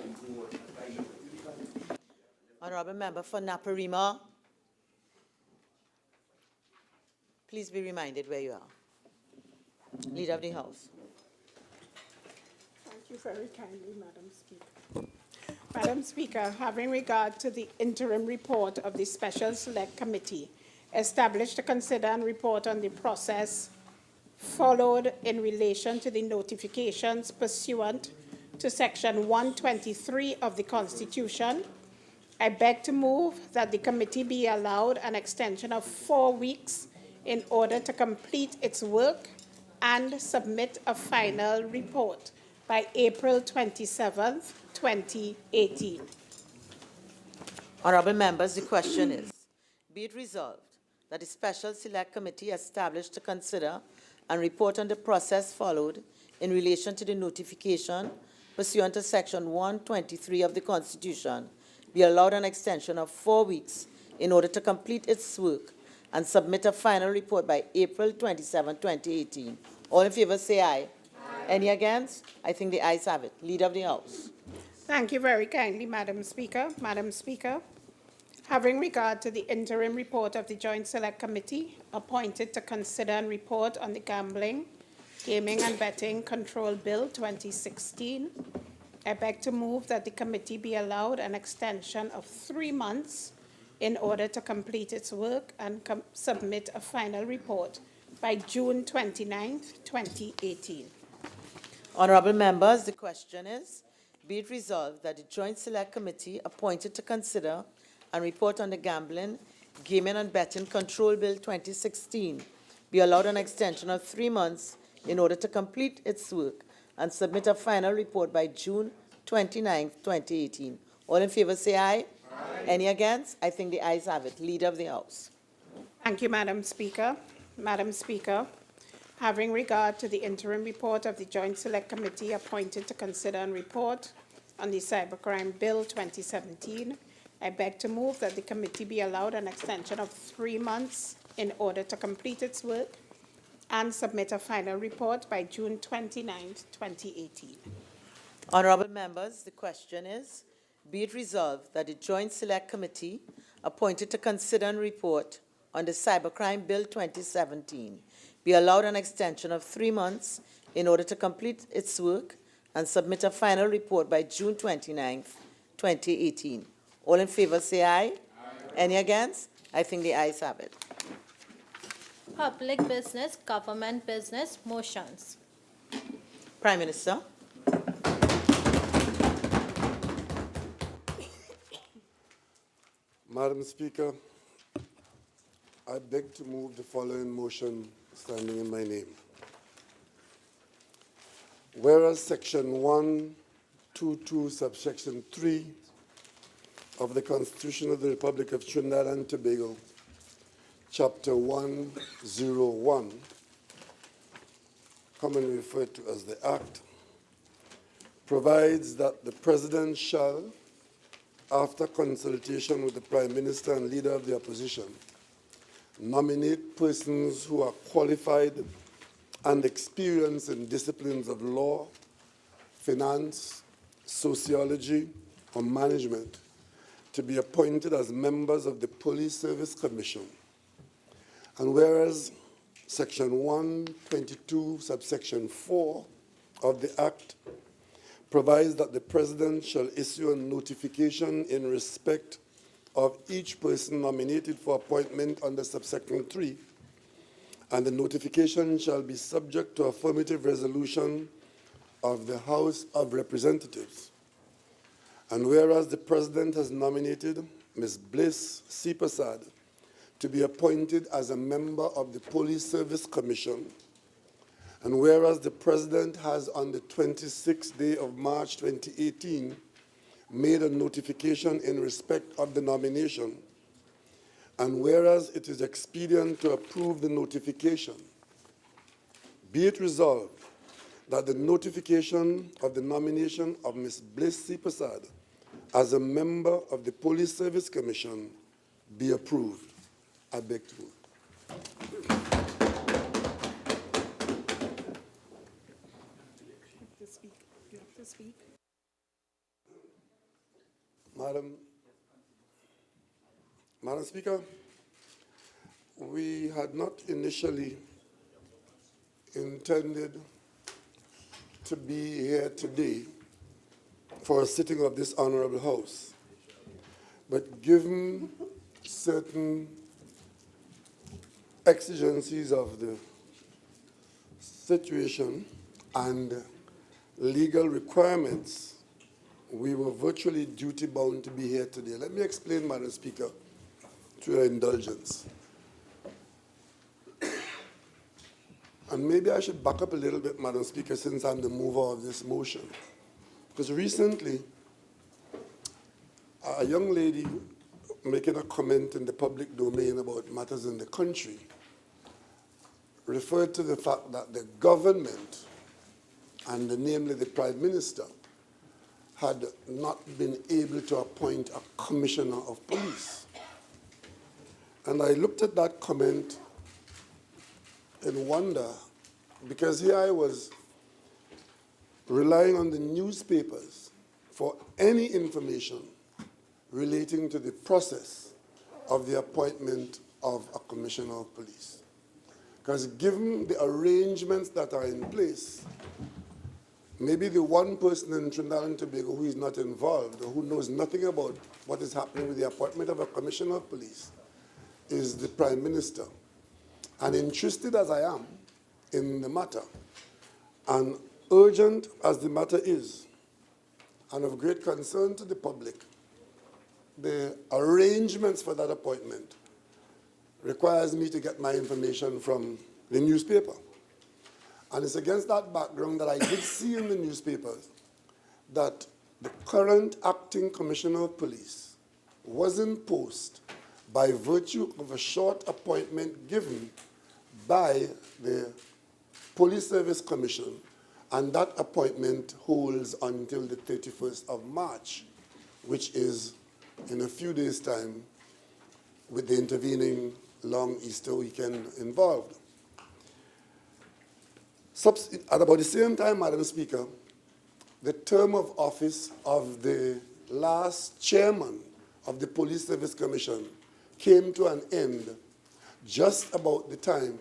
Honourable Member for Naparima, please be reminded where you are. Leader of the House.
Thank you very kindly, Madam Speaker. Madam Speaker, having regard to the interim report of the Special Select Committee established to consider and report on the process followed in relation to the notifications pursuant to Section 123 of the Constitution, I beg to move that the committee be allowed an extension of 4 weeks in order to complete its work and submit a final report by April 27th, 2018.
Honourable members, the question is, be it resolved that the Special Select Committee established to consider and report on the process followed in relation to the notification pursuant to Section 123 of the Constitution be allowed an extension of 4 weeks in order to complete its work and submit a final report by April 27, 2018. All in favor say aye. Any against? I think the ayes have it. Leader of the House.
Thank you very kindly, Madam Speaker. Madam Speaker, having regard to the interim report of the Joint Select Committee appointed to consider and report on the Gambling, Gaming and Betting Control Bill 2016, I beg to move that the committee be allowed an extension of 3 months in order to complete its work and submit a final report by June 29th, 2018.
Honourable members, the question is, be it resolved that the Joint Select Committee appointed to consider and report on the Gambling, Gaming and Betting Control Bill 2016 be allowed an extension of 3 months in order to complete its work and submit a final report by June 29, 2018. All in favor say aye. Aye. Any against? I think the ayes have it. Leader of the House.
Thank you, Madam Speaker. Madam Speaker, having regard to the interim report of the Joint Select Committee appointed to consider and report on the Cybercrime Bill 2017, I beg to move that the committee be allowed an extension of 3 months in order to complete its work and submit a final report by June 29, 2018.
Honourable members, the question is, be it resolved that the Joint Select Committee appointed to consider and report on the Cybercrime Bill 2017 be allowed an extension of 3 months in order to complete its work and submit a final report by June 29, 2018. All in favour say aye. Any against? I think the ayes have it.
Public business, government business, motions.
Prime Minister.
Madam Speaker, I beg to move the following motion standing in my name. Whereas Section 122, subsection 3 of the Constitution of the Republic of Trinidad and Tobago, Chapter 101, commonly referred to as the Act, provides that the President shall, after consultation with the Prime Minister and Leader of the Opposition, nominate persons who are qualified and experienced in disciplines of law, finance, sociology, or management to be appointed as members of the Police Service Commission. And whereas Section 122, subsection 4 of the Act provides that the President shall issue a notification in respect of each person nominated for appointment under subsection 3, and the notification shall be subject to affirmative resolution of the House of Representatives. And whereas the President has nominated Ms. Bliss C. Prasad to be appointed as a member of the Police Service Commission, and whereas the President has on the 26th day of March 2018 made a notification in respect of the nomination, and whereas it is expedient to approve the notification, be it resolved that the notification of the nomination of Ms. Bliss C. Prasad as a member of the Police Service Commission be approved. I beg to move.
You have to speak.
Madam Speaker, we had not initially intended to be here today for a sitting of this Honorable House, but given certain exigencies of the situation and legal requirements, we were virtually duty-bound to be here today. Let me explain, Madam Speaker, to your indulgence. And maybe I should back up a little bit, Madam Speaker, since I'm the mover of this motion. Because recently, a young lady making a comment in the public domain about matters in the country referred to the fact that the government, and namely the Prime Minister, had not been able to appoint a commissioner of police. And I looked at that comment in wonder, because here I was relying on the newspapers for any information relating to the process of the appointment of a commissioner of police. Because given the arrangements that are in place, maybe the one person in Trinidad and Tobago who is not involved or who knows nothing about what is happening with the appointment of a commissioner of police is the Prime Minister. And interested as I am in the matter, and urgent as the matter is, and of great concern to the public, the arrangements for that appointment requires me to get my information from the newspaper. And it's against that background that I did see in the newspapers that the current acting commissioner of police was in post by virtue of a short appointment given by the Police Service Commission, and that appointment holds until the 31st of March, which is in a few days' time, with the intervening long Easter weekend involved. At about the same time, Madam Speaker, the term of office of the last chairman of the Police Service Commission came to an end just about the time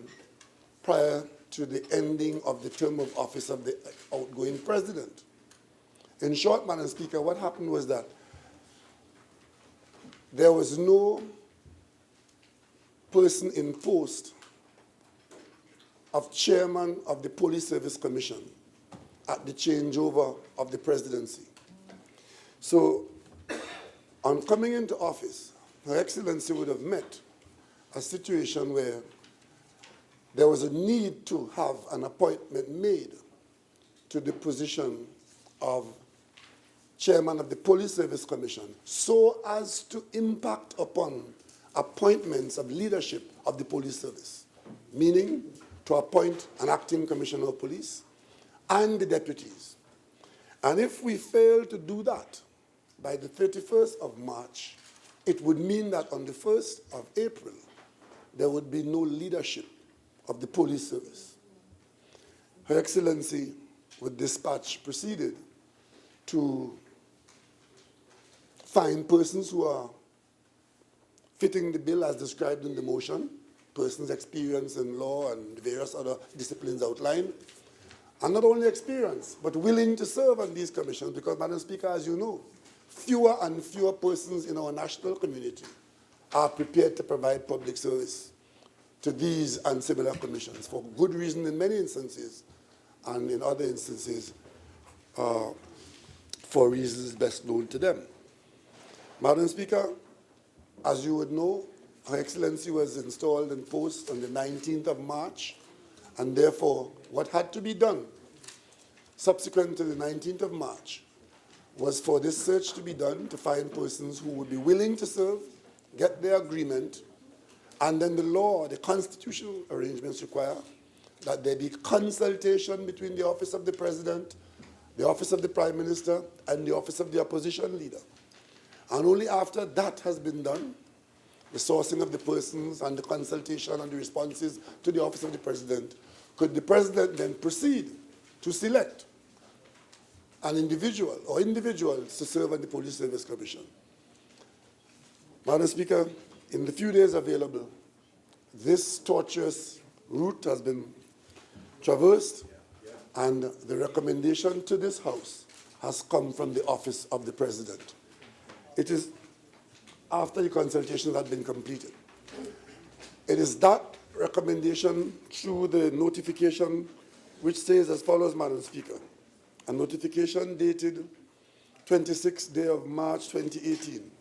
prior to the ending of the term of office of the outgoing president. In short, Madam Speaker, what happened was that there was no person in post of chairman of the Police Service Commission at the changeover of the presidency. So, on coming into office, Her Excellency would have met a situation where there was a need to have an appointment made to the position of chairman of the Police Service Commission so as to impact upon appointments of leadership of the police service, meaning to appoint an acting commissioner of police and the deputies. And if we fail to do that by the 31st of March, it would mean that on the 1st of April, there would be no leadership of the police service. Her Excellency, with dispatch, proceeded to find persons who are fitting the bill as described in the motion, persons experienced in law and various other disciplines outlined, and not only experienced, but willing to serve on these commissions, because, Madam Speaker, as you know, fewer and fewer persons in our national community are prepared to provide public service to these and similar commissions, for good reason in many instances, and in other instances, for reasons best known to them. Madam Speaker, as you would know, Her Excellency was installed in post on the 19th of March, and therefore what had to be done subsequent to the 19th of March was for this search to be done to find persons who would be willing to serve, get their agreement, and then the law, the constitutional arrangements require that there be consultation between the office of the President, the office of the Prime Minister, and the office of the opposition leader. And only after that has been done, the sourcing of the persons and the consultation and the responses to the office of the President, could the President then proceed to select an individual or individuals to serve on the Police Service Commission. Madam Speaker, in the few days available, this tortuous route has been traversed, and the recommendation to this House has come from the office of the President. It is after the consultations had been completed. It is that recommendation through the notification which says as follows, Madam Speaker. A notification dated 26th day of March 2018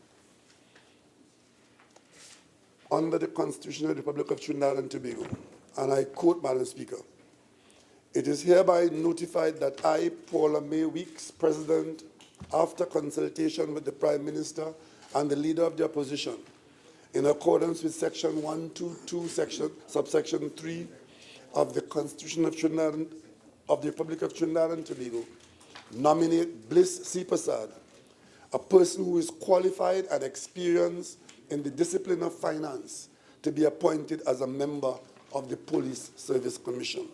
under the Constitution of the Republic of Trinidad and Tobago. And I quote, Madam Speaker, "It is hereby notified that I, Paula May Weeks, President, after consultation with the Prime Minister and the Leader of the Opposition, in accordance with Section 122, subsection 3 of the Constitution of Trinidad of the Republic of Trinidad and Tobago, nominate Bliss C. Prasad, a person who is qualified and experienced in the discipline of finance, to be appointed as a member of the Police Service Commission."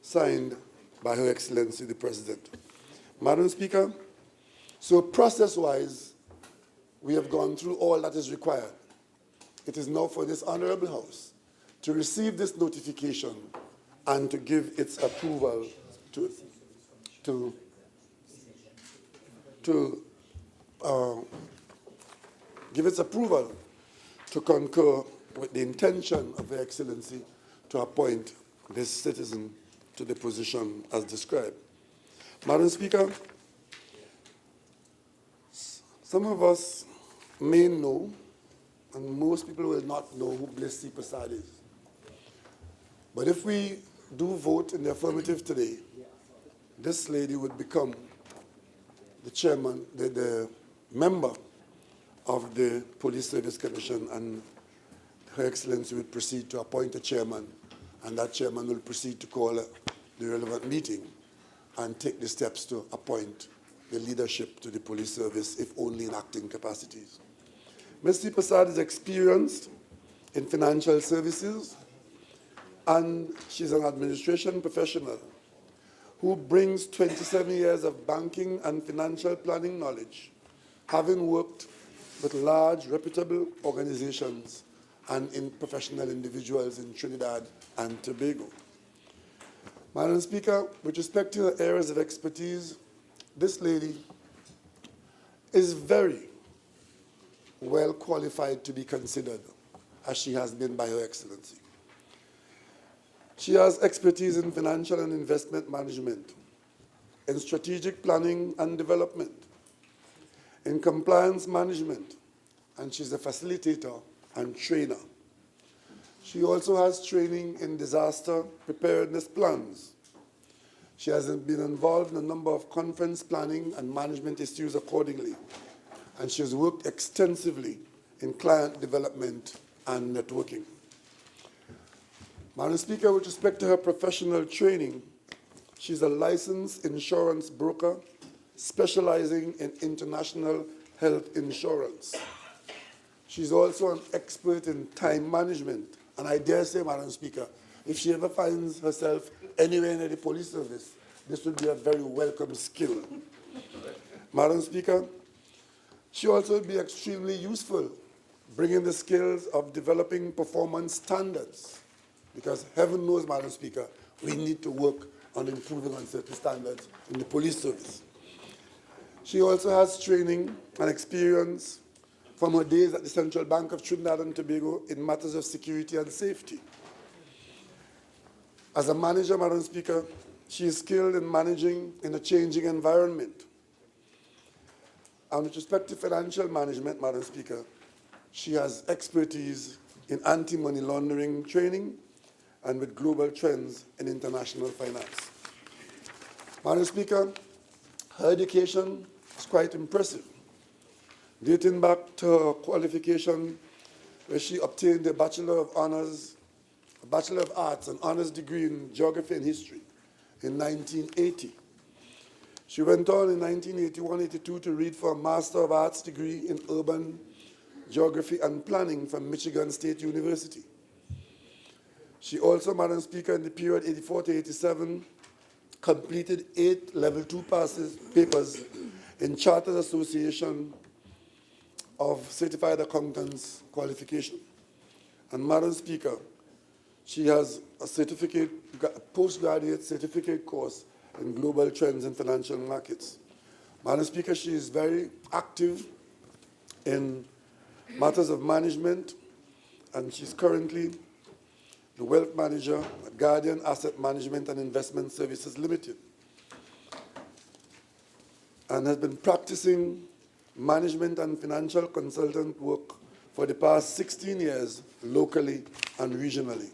Signed by Her Excellency the President. Madam Speaker, so process-wise, we have gone through all that is required. It is now for this Honorable House to receive this notification and to give its approval to concur with the intention of Her Excellency to appoint this citizen to the position as described. Madam Speaker, some of us may know, and most people will not know who Bliss C. Prasad is. But if we do vote in the affirmative today, this lady would become the chairman, the member of the Police Service Commission, and Her Excellency will proceed to appoint a chairman, and that chairman will proceed to call the relevant meeting and take the steps to appoint the leadership to the police service, if only in acting capacities. Ms. C. Prasad is experienced in financial services, and she's an administration professional who brings 27 years of banking and financial planning knowledge, having worked with large, reputable organizations and in professional individuals in Trinidad and Tobago. Madam Speaker, with respect to her areas of expertise, this lady is very well qualified to be considered, as she has been by Her Excellency. She has expertise in financial and investment management, in strategic planning and development, in compliance management, and she's a facilitator and trainer. She also has training in disaster preparedness plans. She has been involved in a number of conference planning and management issues accordingly, and she has worked extensively in client development and networking. Madam Speaker, with respect to her professional training, she's a licensed insurance broker specializing in international health insurance. She's also an expert in time management, and I dare say, Madam Speaker, if she ever finds herself anywhere in the police service, this would be a very welcome skill. Madam Speaker, she also would be extremely useful, bringing the skills of developing performance standards, because heaven knows, Madam Speaker, we need to work on improving on certain standards in the police service. She also has training and experience from her days at the Central Bank of Trinidad and Tobago in matters of security and safety. As a manager, Madam Speaker, she is skilled in managing in a changing environment. And with respect to financial management, Madam Speaker, she has expertise in anti-money laundering training and with global trends in international finance. Madam Speaker, her education is quite impressive, dating back to her qualification where she obtained a Bachelor of Arts and Honors degree in Geography and History in 1980. She went on in 1981-82 to read for a Master of Arts degree in Urban Geography and Planning from Michigan State University. She also, Madam Speaker, in the period 84 to 87, completed 8 Level 2 papers in Chartered Association of Certified Accountants qualification. And Madam Speaker, she has a postgraduate certificate course in global trends in financial markets. Madam Speaker, she is very active in matters of management, and she's currently the wealth manager at Guardian Asset Management and Investment Services Limited, and has been practicing management and financial consultant work for the past 16 years locally and regionally.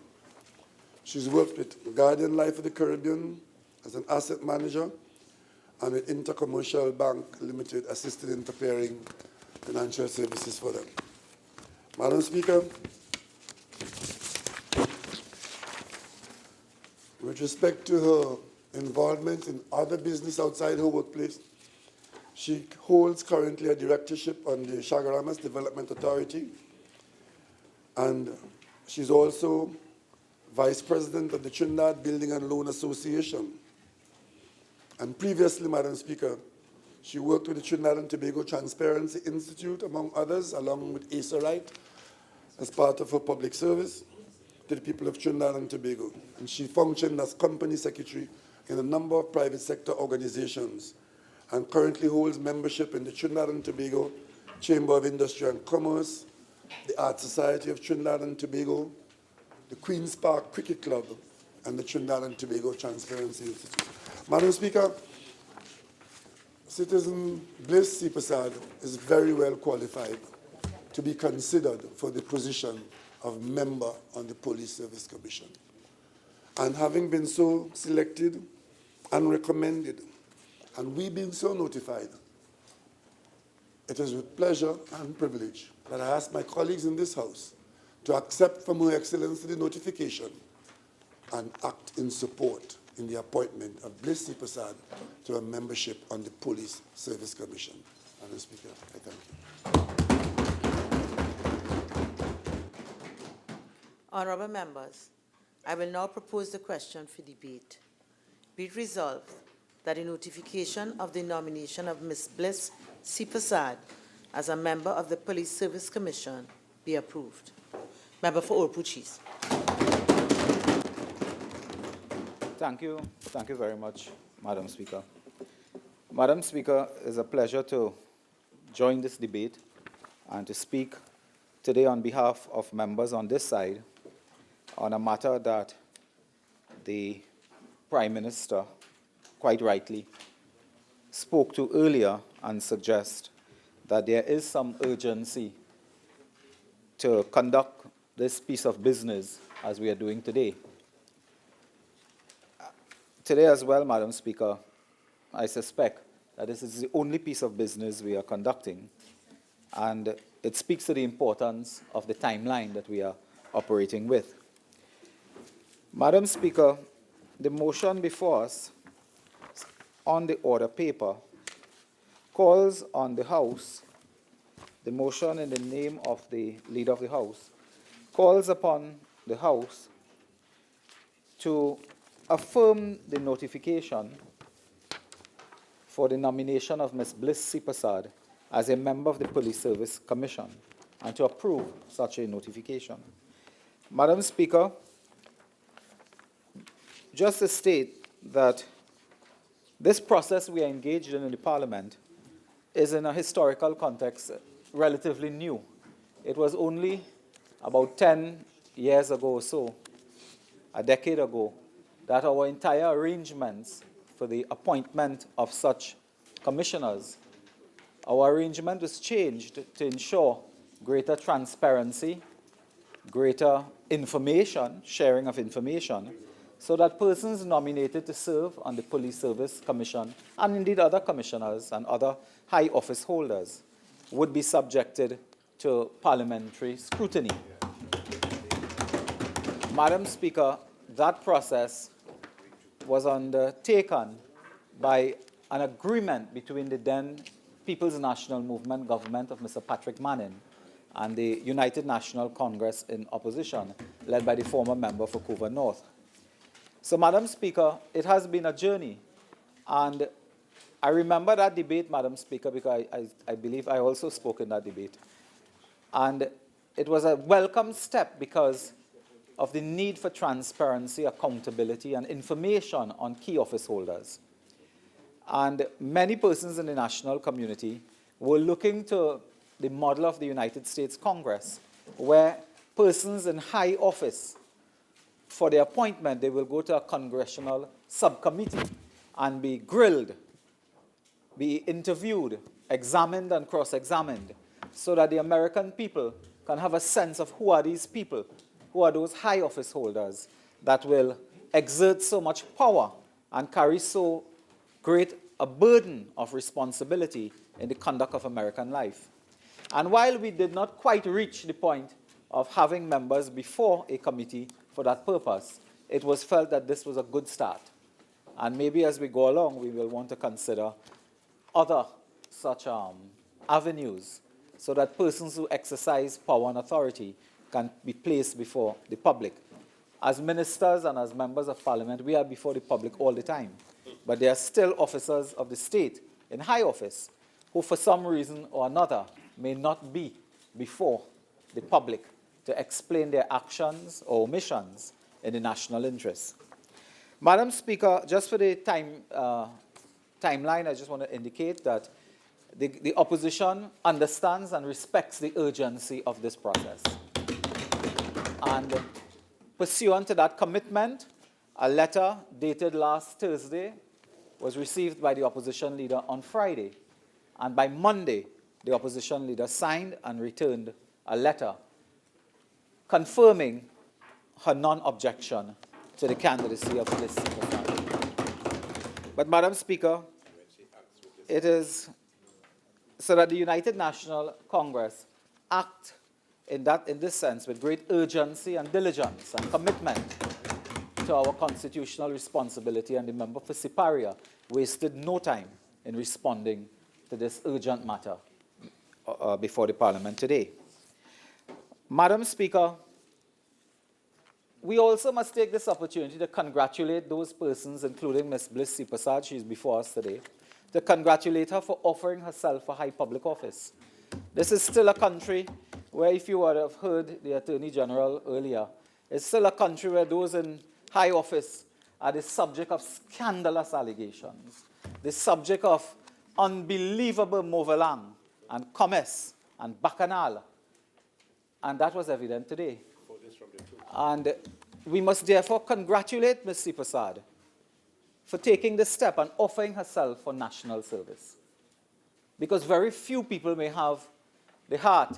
She's worked with Guardian Life of the Caribbean as an asset manager and with Intercommercial Bank Limited, assisted in preparing financial services for them. Madam Speaker, with respect to her involvement in other business outside her workplace, she holds currently a directorship on the Chagaramas Development Authority, and she's also Vice President of the Trinidad Building and Loan Association. And previously, Madam Speaker, she worked with the Trinidad and Tobago Transparency Institute, among others, along with Asa Wright, as part of her public service to the people of Trinidad and Tobago. And she functioned as company secretary in a number of private sector organizations, and currently holds membership in the Trinidad and Tobago Chamber of Industry and Commerce, the Art Society of Trinidad and Tobago, the Queen's Park Cricket Club, and the Trinidad and Tobago Transparency Institute. Madam Speaker, Citizen Bliss C. Prasad is very well qualified to be considered for the position of member on the Police Service Commission. And having been so selected and recommended, and we've been so notified, it is with pleasure and privilege that I ask my colleagues in this House to accept from Her Excellency the notification and act in support in the appointment of Bliss C. Prasad to a membership on the Police Service Commission. Madam Speaker, I thank you.
Honourable members, I will now propose the question for debate. Be it resolved that the notification of the nomination of Ms. Bliss C. Prasad as a member of the Police Service Commission be approved. Member for Orpuchis.
Thank you. Thank you very much, Madam Speaker. Madam Speaker, it's a pleasure to join this debate and to speak today on behalf of members on this side on a matter that the Prime Minister, quite rightly, spoke to earlier and suggest that there is some urgency to conduct this piece of business as we are doing today. Today as well, Madam Speaker, I suspect that this is the only piece of business we are conducting, and it speaks to the importance of the timeline that we are operating with. Madam Speaker, the motion before us on the order paper calls on the House, the motion in the name of the Leader of the House, calls upon the House to affirm the notification for the nomination of Ms. Bliss C. Prasad as a member of the Police Service Commission and to approve such a notification. Madam Speaker, just to state that this process we are engaged in the Parliament is in a historical context relatively new. It was only about 10 years ago or so, a decade ago, that our entire arrangements for the appointment of such commissioners, our arrangement was changed to ensure greater transparency, greater information, sharing of information, so that persons nominated to serve on the Police Service Commission, and indeed other commissioners and other high office holders, would be subjected to parliamentary scrutiny. Madam Speaker, that process was undertaken by an agreement between the then People's National Movement government of Mr. Patrick Manning and the United National Congress in opposition, led by the former member for Couva North. So, Madam Speaker, it has been a journey, and I remember that debate, Madam Speaker, because I believe I also spoke in that debate. And it was a welcome step because of the need for transparency, accountability, and information on key office holders. And many persons in the national community were looking to the model of the United States Congress, where persons in high office, for their appointment, they will go to a congressional subcommittee and be grilled, be interviewed, examined and cross-examined, so that the American people can have a sense of who are these people, who are those high office holders that will exert so much power and carry so great a burden of responsibility in the conduct of American life. And while we did not quite reach the point of having members before a committee for that purpose, it was felt that this was a good start. And maybe as we go along, we will want to consider other such avenues so that persons who exercise power and authority can be placed before the public. As ministers and as members of Parliament, we are before the public all the time. But there are still officers of the state in high office who, for some reason or another, may not be before the public to explain their actions or omissions in the national interest. Madam Speaker, just for the timeline, I just want to indicate that the opposition understands and respects the urgency of this process. And pursuant to that commitment, a letter dated last Thursday was received by the opposition leader on Friday. And by Monday, the opposition leader signed and returned a letter confirming her non-objection to the candidacy of Bliss C. Prasad. But, Madam Speaker, it is so that the United National Congress act in this sense with great urgency and diligence and commitment to our constitutional responsibility, and the member for Siparia wasted no time in responding to this urgent matter before the Parliament today. Madam Speaker, we also must take this opportunity to congratulate those persons, including Ms. Bliss Sipasad, she is before us today, to congratulate her for offering herself for high public office. This is still a country where, if you would have heard the Attorney General earlier, it's still a country where those in high office are the subject of scandalous allegations, the subject of unbelievable mauvalang and commerce and bacchanal. And that was evident today. And we must therefore congratulate Ms. Sipasad for taking this step and offering herself for national service. Because very few people may have the heart.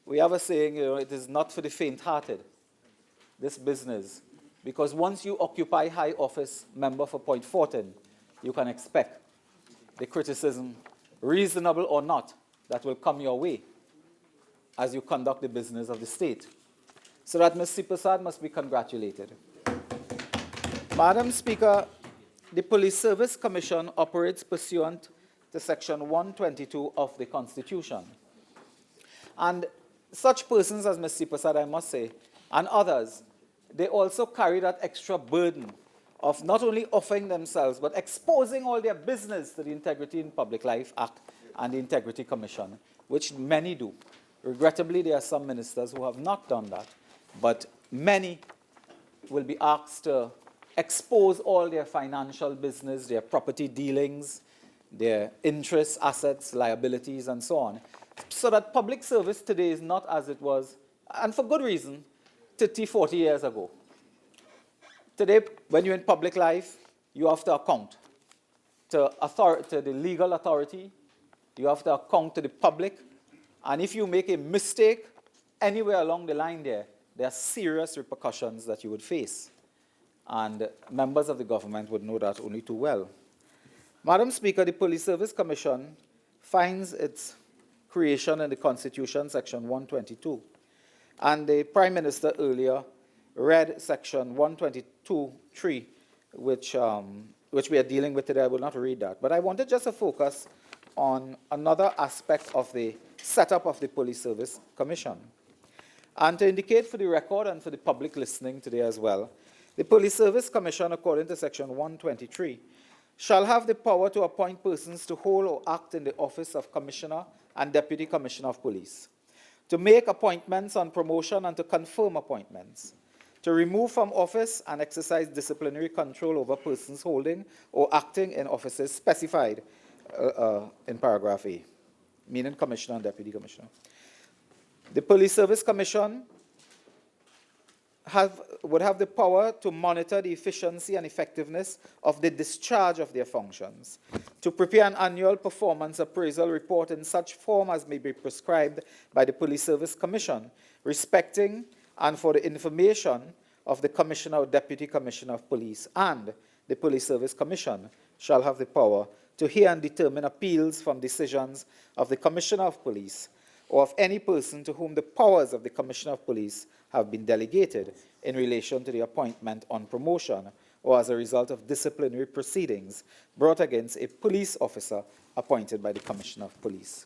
We have a saying, it is not for the faint-hearted, this business. Because once you occupy high office, member for Point Fortin, you can expect the criticism, reasonable or not, that will come your way as you conduct the business of the state. So that Ms. Sipasad must be congratulated. Madam Speaker, the Police Service Commission operates pursuant to Section 122 of the Constitution. And such persons as Ms. Sipasad, I must say, and others, they also carry that extra burden of not only offering themselves, but exposing all their business to the Integrity in Public Life Act and the Integrity Commission, which many do. Regrettably, there are some ministers who have not done that, but many will be asked to expose all their financial business, their property dealings, their interests, assets, liabilities, and so on, so that public service today is not as it was, and for good reason, 30, 40 years ago. Today, when you're in public life, you have to account to the legal authority, you have to account to the public, and if you make a mistake anywhere along the line there are serious repercussions that you would face. And members of the government would know that only too well. Madam Speaker, the Police Service Commission finds its creation in the Constitution, Section 122. And the Prime Minister earlier read Section 122(3), which we are dealing with today. I will not read that. But I wanted just to focus on another aspect of the setup of the Police Service Commission. And to indicate for the record and for the public listening today as well, the Police Service Commission, according to Section 123, shall have the power to appoint persons to hold or act in the office of Commissioner and Deputy Commissioner of Police, to make appointments on promotion and to confirm appointments, to remove from office and exercise disciplinary control over persons holding or acting in offices specified in paragraph A, meaning Commissioner and Deputy Commissioner. The Police Service Commission would have the power to monitor the efficiency and effectiveness of the discharge of their functions, to prepare an annual performance appraisal report in such form as may be prescribed by the Police Service Commission, respecting and for the information of the Commissioner or Deputy Commissioner of Police, and the Police Service Commission shall have the power to hear and determine appeals from decisions of the Commissioner of Police or of any person to whom the powers of the Commissioner of Police have been delegated in relation to the appointment on promotion or as a result of disciplinary proceedings brought against a police officer appointed by the Commissioner of Police.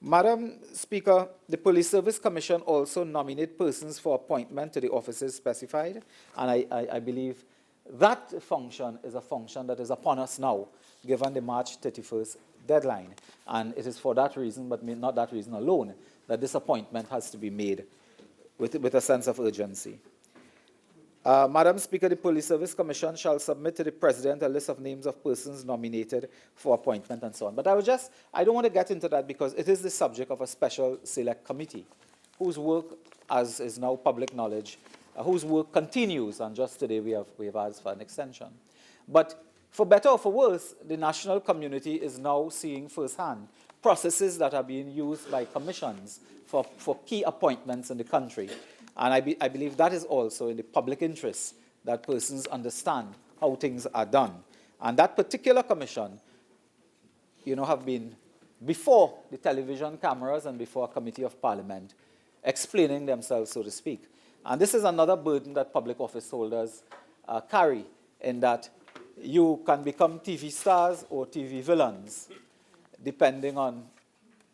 Madam Speaker, the Police Service Commission also nominate persons for appointment to the offices specified, and I believe that function is a function that is upon us now, given the March 31st deadline. And it is for that reason, but not that reason alone, that this appointment has to be made with a sense of urgency. Madam Speaker, the Police Service Commission shall submit to the President a list of names of persons nominated for appointment and so on. But I don't want to get into that because it is the subject of a special select committee whose work, as is now public knowledge, whose work continues, and just today we have asked for an extension. But for better or for worse, the national community is now seeing firsthand processes that are being used by commissions for key appointments in the country. And I believe that is also in the public interest, that persons understand how things are done. And that particular commission, have been before the television cameras and before a committee of parliament, explaining themselves, so to speak. And this is another burden that public office holders carry, in that you can become TV stars or TV villains, depending on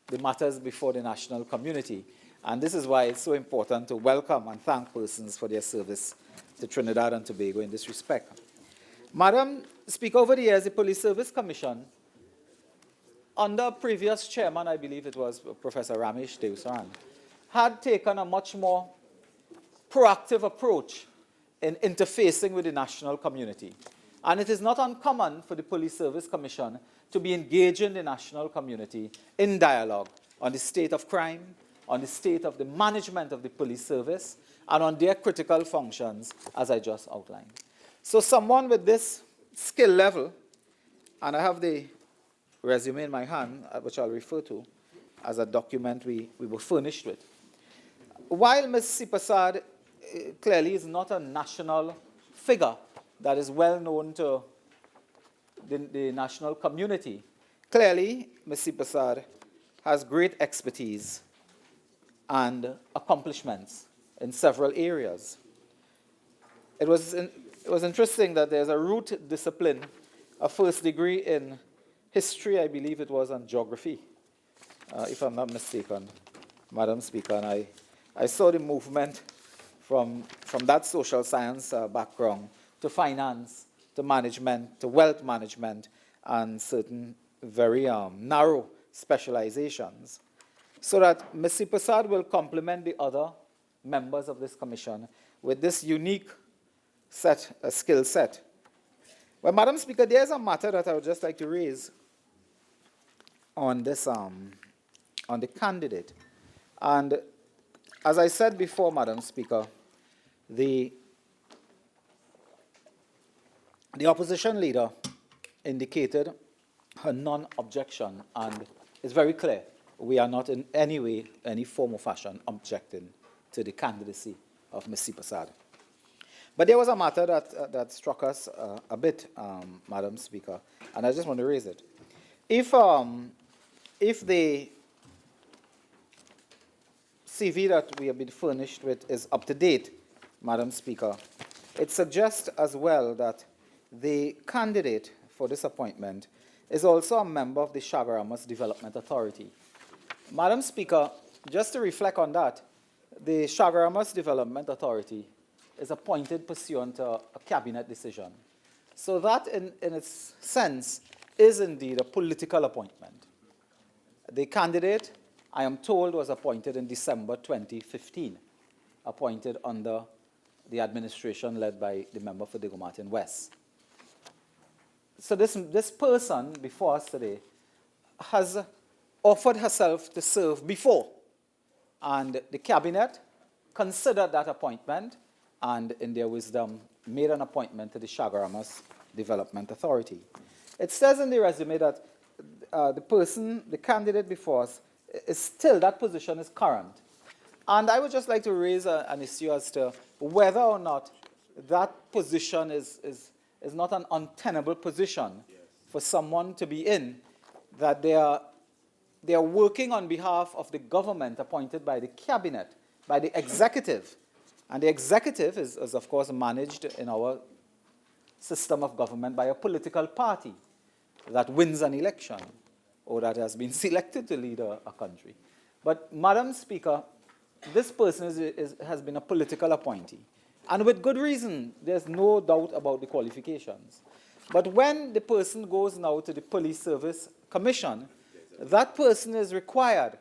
the matters before the national community. And this is why it's so important to welcome and thank persons for their service to Trinidad and Tobago in this respect. Madam Speaker, over the years, the Police Service Commission, under previous chairman, I believe it was Professor Ramesh Deusaran, had taken a much more proactive approach in interfacing with the national community. And it is not uncommon for the Police Service Commission to be engaging the national community in dialogue on the state of crime, on the state of the management of the police service, and on their critical functions, as I just outlined. So someone with this skill level, and I have the resume in my hand, which I'll refer to as a document we were furnished with. While Ms. Sipasad clearly is not a national figure that is well known to the national community, clearly Ms. Sipasad has great expertise and accomplishments in several areas. It was interesting that there's a root discipline, a first degree in history, I believe it was, and geography, if I'm not mistaken, Madam Speaker. And I saw the movement from that social science background to finance, to management, to wealth management, and certain very narrow specializations, so that Ms. Sipasad will complement the other members of this commission with this unique skill set. Well, Madam Speaker, there's a matter that I would just like to raise on this, on the candidate. And as I said before, Madam Speaker, the opposition leader indicated her non-objection, and it's very clear we are not in any way, any form or fashion objecting to the candidacy of Ms. Sipasad. But there was a matter that struck us a bit, Madam Speaker, and I just want to raise it. If the CV that we have been furnished with is up to date, Madam Speaker, it suggests as well that the candidate for this appointment is also a member of the Chagaramas Development Authority. Madam Speaker, just to reflect on that, the Chagaramas Development Authority is appointed pursuant to a cabinet decision. So that, in its sense, is indeed a political appointment. The candidate, I am told, was appointed in December 2015, appointed under the administration led by the member for Diego Martin West. So this person before us today has offered herself to serve before, and the cabinet considered that appointment and, in their wisdom, made an appointment to the Chagaramas Development Authority. It says in the resume that the candidate before us, is still, that position is current. And I would just like to raise an issue as to whether or not that position is not an untenable position for someone to be in, that they are working on behalf of the government appointed by the cabinet, by the executive. And the executive is of course, managed in our system of government by a political party that wins an election or that has been selected to lead a country. But, Madam Speaker, this person has been a political appointee. And with good reason, there's no doubt about the qualifications. But when the person goes now to the Police Service Commission, that person is required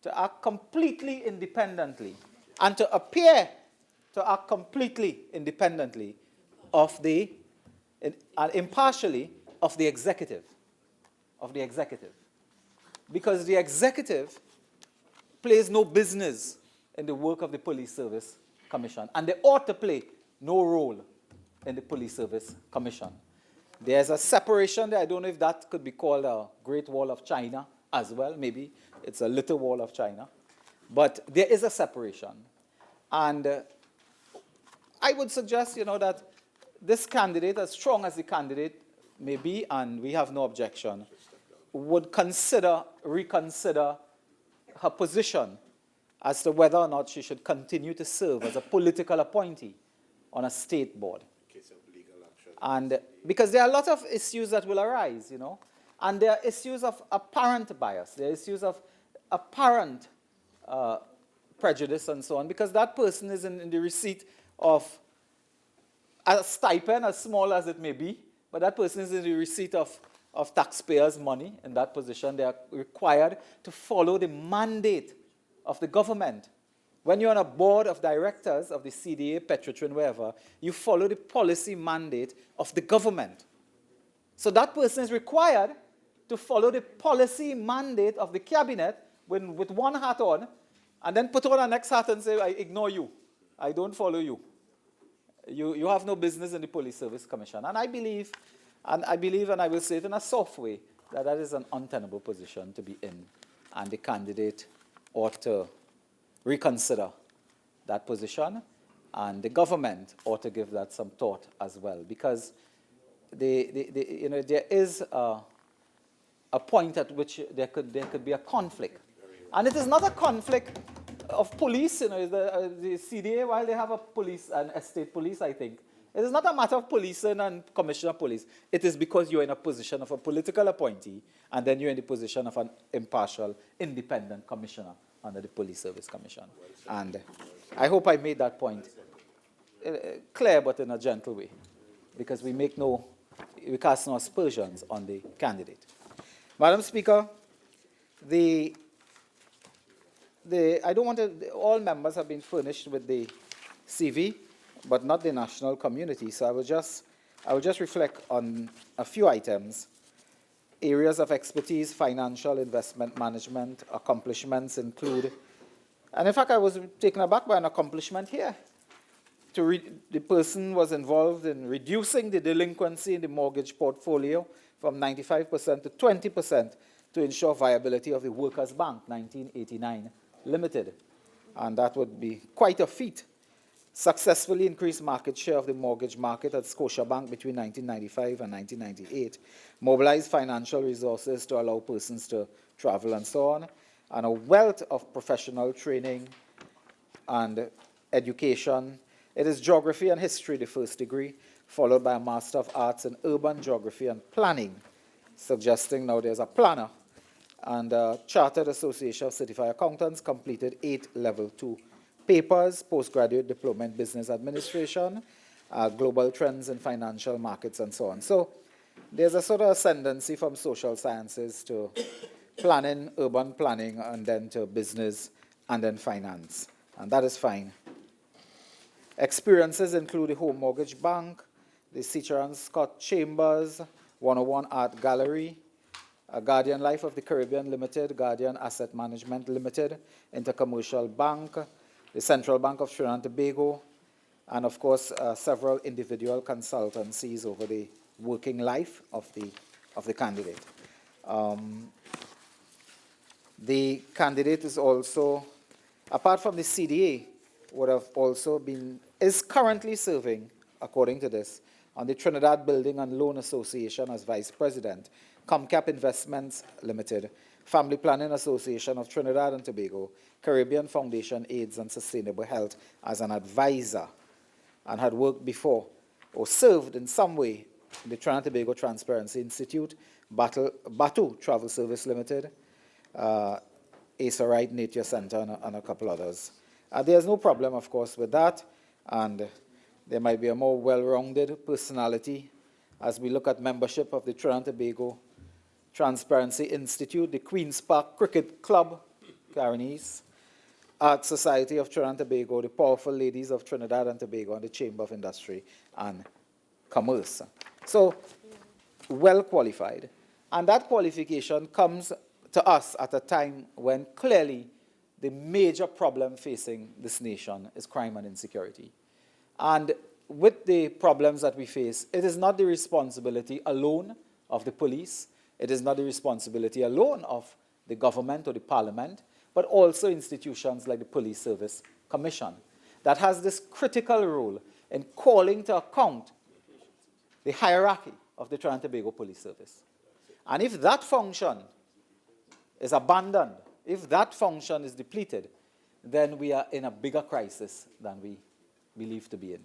to act completely independently and to appear to act completely independently of and impartially of the executive. Because the executive plays no business in the work of the Police Service Commission, and they ought to play no role in the Police Service Commission. There's a separation there. I don't know if that could be called a Great Wall of China as well. Maybe it's a Little Wall of China. But there is a separation. And I would suggest, that this candidate, as strong as the candidate may be, and we have no objection, would consider reconsider her position as to whether or not she should continue to serve as a political appointee on a state board. And because there are a lot of issues that will arise, you know, and there are issues of apparent bias, there are issues of apparent prejudice and so on, because that person is in the receipt of a stipend, as small as it may be, but that person is in the receipt of taxpayers' money in that position. They are required to follow the mandate of the government. When you're on a board of directors of the CDA, Petrotrin, wherever, you follow the policy mandate of the government. So that person is required to follow the policy mandate of the cabinet with one hat on, and then put on a next hat and say, I ignore you. I don't follow you. You have no business in the Police Service Commission. And I believe, and I will say it in a soft way, that is an untenable position to be in. And the candidate ought to reconsider that position, and the government ought to give that some thought as well, because you know, there is a point at which there could be a conflict. And it is not a conflict of police, you know, the CDA, while they have a police and a state police, I think, it is not a matter of policing and commissioner of police. It is because you're in a position of a political appointee, and then you're in the position of an impartial, independent commissioner under the Police Service Commission. And I hope I made that point clear, but in a gentle way, because we cast no aspersions on the candidate. Madam Speaker, I don't want to, all members have been furnished with the CV, but not the national community. So I will just reflect on a few items. Areas of expertise, financial, investment management, accomplishments include, and in fact I was taken aback by an accomplishment here. The person was involved in reducing the delinquency in the mortgage portfolio from 95% to 20% to ensure viability of the Workers' Bank, 1989 Limited. And that would be quite a feat. Successfully increased market share of the mortgage market at Scotiabank between 1995 and 1998. Mobilized financial resources to allow persons to travel and so on. And a wealth of professional training and education. It is geography and history, the first degree, followed by a Master of Arts in urban geography and planning, suggesting now there's a planner. And Chartered Association of Certified Accountants completed 8 Level 2 papers, postgraduate diploma in business administration, global trends in financial markets, and so on. So there's a sort of ascendancy from social sciences to planning, urban planning, and then to business, and then finance. And that is fine. Experiences include the Home Mortgage Bank, the Seacher and Scott Chambers, 101 Art Gallery, Guardian Life of the Caribbean Limited, Guardian Asset Management Limited, Intercommercial Bank, the Central Bank of Trinidad and Tobago, and of course several individual consultancies over the working life of the candidate. The candidate is also, apart from the CDA, would have also is currently serving, according to this, on the Trinidad Building and Loan Association as Vice President, Comcap Investments Limited, Family Planning Association of Trinidad and Tobago, Caribbean Foundation AIDS and Sustainable Health as an advisor, and had worked before or served in some way in the Trinidad and Tobago Transparency Institute, Batu Travel Service Limited, Asa Wright Nature Center, and a couple others. There's no problem, of course, with that, and there might be a more well-rounded personality as we look at membership of the Trinidad and Tobago Transparency Institute, the Queen's Park Cricket Club, Carinese, Art Society of Trinidad and Tobago, the Powerful Ladies of Trinidad and Tobago, and the Chamber of Industry and Commerce. So, well qualified. And that qualification comes to us at a time when clearly the major problem facing this nation is crime and insecurity. And with the problems that we face, it is not the responsibility alone of the police, it is not the responsibility alone of the government or the parliament, but also institutions like the Police Service Commission that has this critical role in calling to account the hierarchy of the Trinidad and Tobago Police Service. And if that function is abandoned, if that function is depleted, then we are in a bigger crisis than we believe to be in.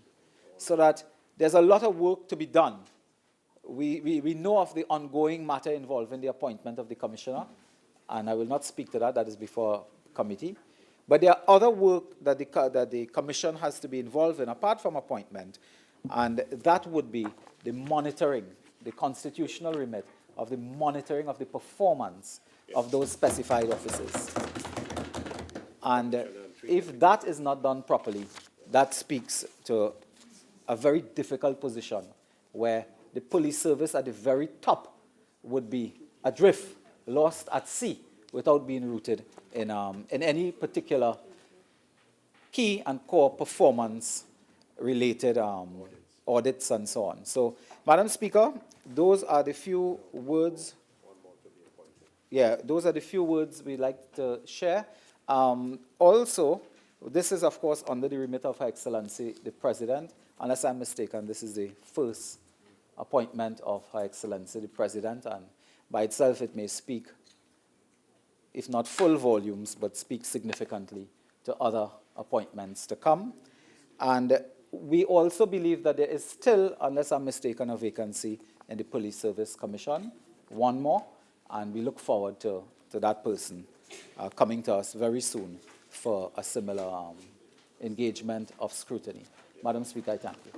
So that there's a lot of work to be done. We know of the ongoing matter involving the appointment of the commissioner, and I will not speak to that, that is before committee. But there are other work that the commission has to be involved in, apart from appointment, and that would be the monitoring, the constitutional remit of the monitoring of the performance of those specified officers. And if that is not done properly, that speaks to a very difficult position where the police service at the very top would be adrift, lost at sea, without being rooted in any particular key and core performance-related audits and so on. So, Madam Speaker, those are the few words. Yeah, those are the few words we'd like to share. Also, this is, of course, under the remit of Her Excellency, the President. Unless I'm mistaken, this is the first appointment of Her Excellency, the President, and by itself it may speak, if not full volumes, but speak significantly to other appointments to come. And we also believe that there is still, unless I'm mistaken, a vacancy in the Police Service Commission, one more, and we look forward to that person coming to us very soon for a similar engagement of scrutiny. Madam Speaker, I thank you.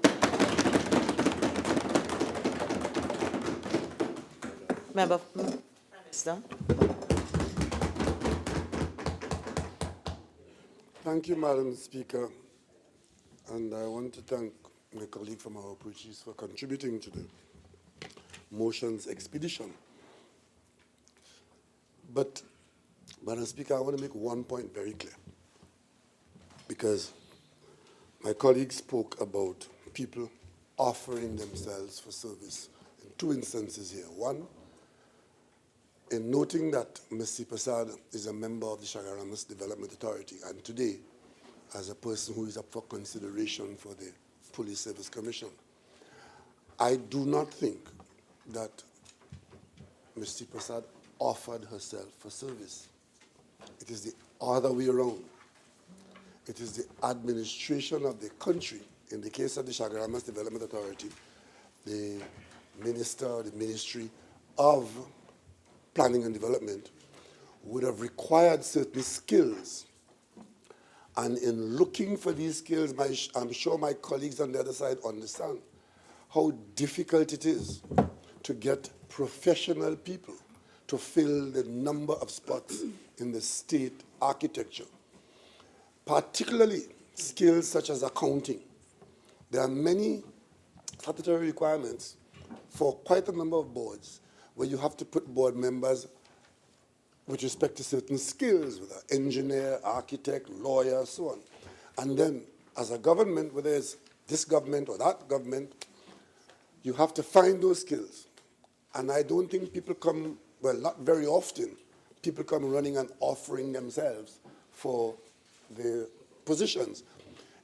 Member, Minister.
Thank you, Madam Speaker. And I want to thank my colleague from our approaches for contributing to the motion's expedition. But, Madam Speaker, I want to make one point very clear. Because my colleague spoke about people offering themselves for service in two instances here. One, in noting that Ms. Prasad is a member of the Shagaramas Development Authority, and today, as a person who is up for consideration for the Police Service Commission, I do not think that Ms. Prasad offered herself for service. It is the other way around. It is the administration of the country, in the case of the Shagaramas Development Authority, the minister, the Ministry of Planning and Development would have required certain skills. And in looking for these skills, I'm sure my colleagues on the other side understand how difficult it is to get professional people to fill the number of spots in the state architecture, particularly skills such as accounting. There are many statutory requirements for quite a number of boards where you have to put board members with respect to certain skills, whether engineer, architect, lawyer, so on. And then, as a government, whether it's this government or that government, you have to find those skills. And I don't think people come, well, not very often, people come running and offering themselves for the positions.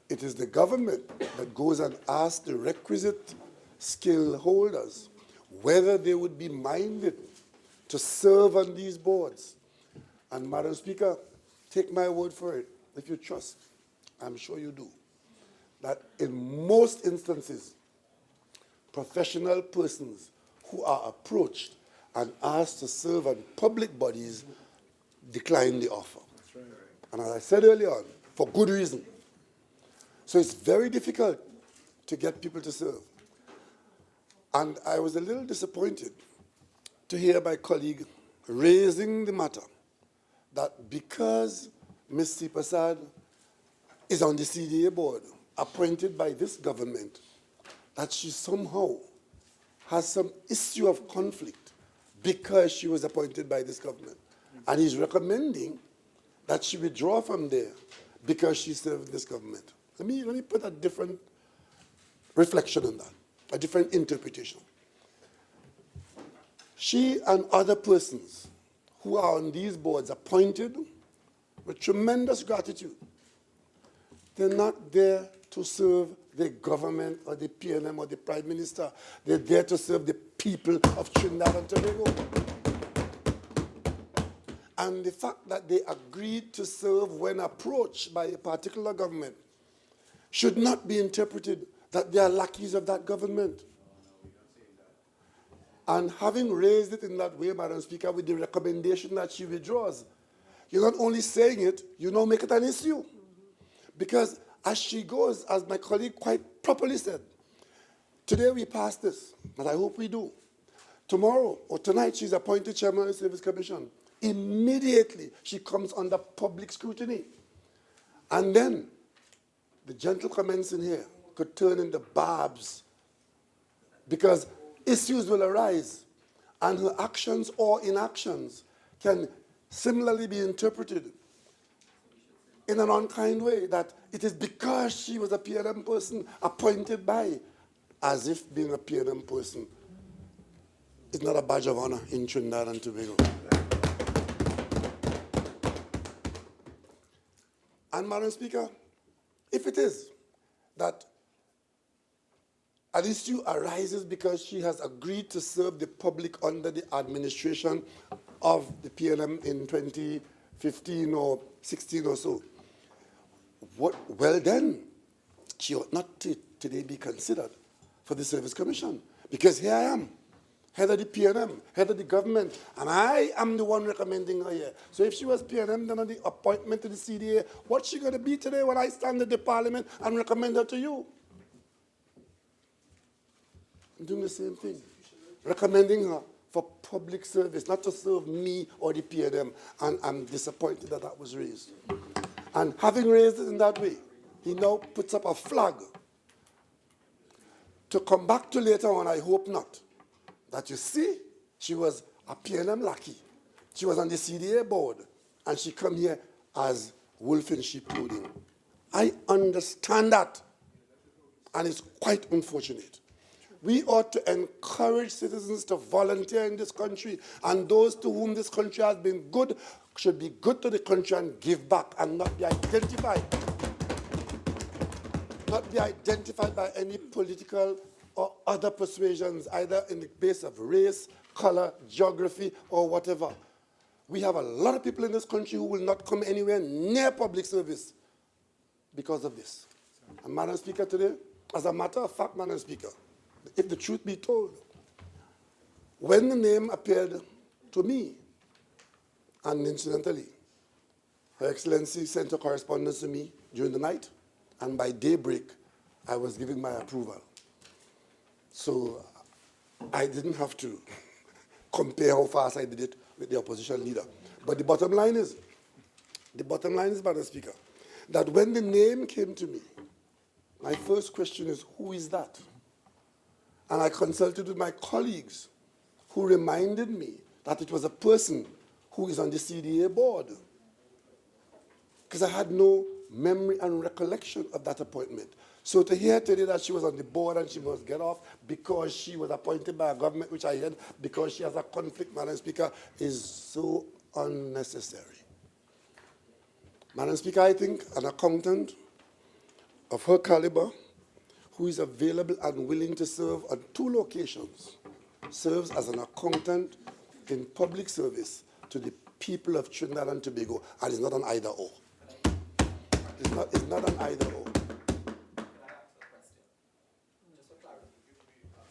It is the government that goes and asks the requisite skill holders whether they would be minded to serve on these boards. And Madam Speaker, take my word for it, if you trust, I'm sure you do, that in most instances, professional persons who are approached and asked to serve on public bodies decline the offer. Right. And as I said earlier on, for good reason. So it's very difficult to get people to serve. And I was a little disappointed to hear my colleague raising the matter that because Ms. Prasad is on the CDA board, appointed by this government, that she somehow has some issue of conflict because she was appointed by this government. And he's recommending that she withdraw from there because she served this government. Let me put a different reflection on that, a different interpretation. She and other persons who are on these boards appointed with tremendous gratitude. They're not there to serve the government or the PNM or the Prime Minister. They're there to serve the people of Trinidad and Tobago. And the fact that they agreed to serve when approached by a particular government should not be interpreted that they are lackeys of that government. And having raised it in that way, Madam Speaker, with the recommendation that she withdraws, you're not only saying it, you now make it an issue. Because as she goes, as my colleague quite properly said, today we pass this, but I hope we do. Tomorrow or tonight, she's appointed chairman of the Service Commission. Immediately, she comes under public scrutiny. And then, the gentle comments in here could turn into barbs, because issues will arise, and her actions or inactions can similarly be interpreted in an unkind way, that it is because she was a PNM person appointed by, as if being a PNM person is not a badge of honor in Trinidad and Tobago. And Madam Speaker, if it is that an issue arises because she has agreed to serve the public under the administration of the PNM in 2015 or 16 or so, well then, she ought not to today be considered for the Service Commission. Because here I am, head of the PNM, head of the government, and I am the one recommending her here. So if she was PNM, then on the appointment to the CDA, what's she going to be today when I stand at the Parliament and recommend her to you? I'm doing the same thing, recommending her for public service, not to serve me or the PNM, and I'm disappointed that that was raised. And having raised it in that way, he now puts up a flag to come back to later on, I hope not, that you see, she was a PNM lackey. She was on the CDA board, and she come here as wolf in sheep clothing. I understand that, and it's quite unfortunate. We ought to encourage citizens to volunteer in this country, and those to whom this country has been good should be good to the country and give back, and not be identified by any political or other persuasions, either in the base of race, color, geography, or whatever. We have a lot of people in this country who will not come anywhere near public service because of this. And Madam Speaker, today, as a matter of fact, Madam Speaker, if the truth be told, when the name appeared to me, and incidentally, Her Excellency sent a correspondence to me during the night, and by daybreak, I was giving my approval. So I didn't have to compare how fast I did it with the opposition leader. But the bottom line is, Madam Speaker, that when the name came to me, my first question is, who is that? And I consulted with my colleagues who reminded me that it was a person who is on the CDA board, because I had no memory and recollection of that appointment. So to hear today that she was on the board and she must get off because she was appointed by a government, which I heard because she has a conflict, Madam Speaker, is so unnecessary. Madam Speaker, I think an accountant of her caliber, who is available and willing to serve on 2 locations, serves as an accountant in public service to the people of Trinidad and Tobago, and it's not an either-or. It's not an either-or.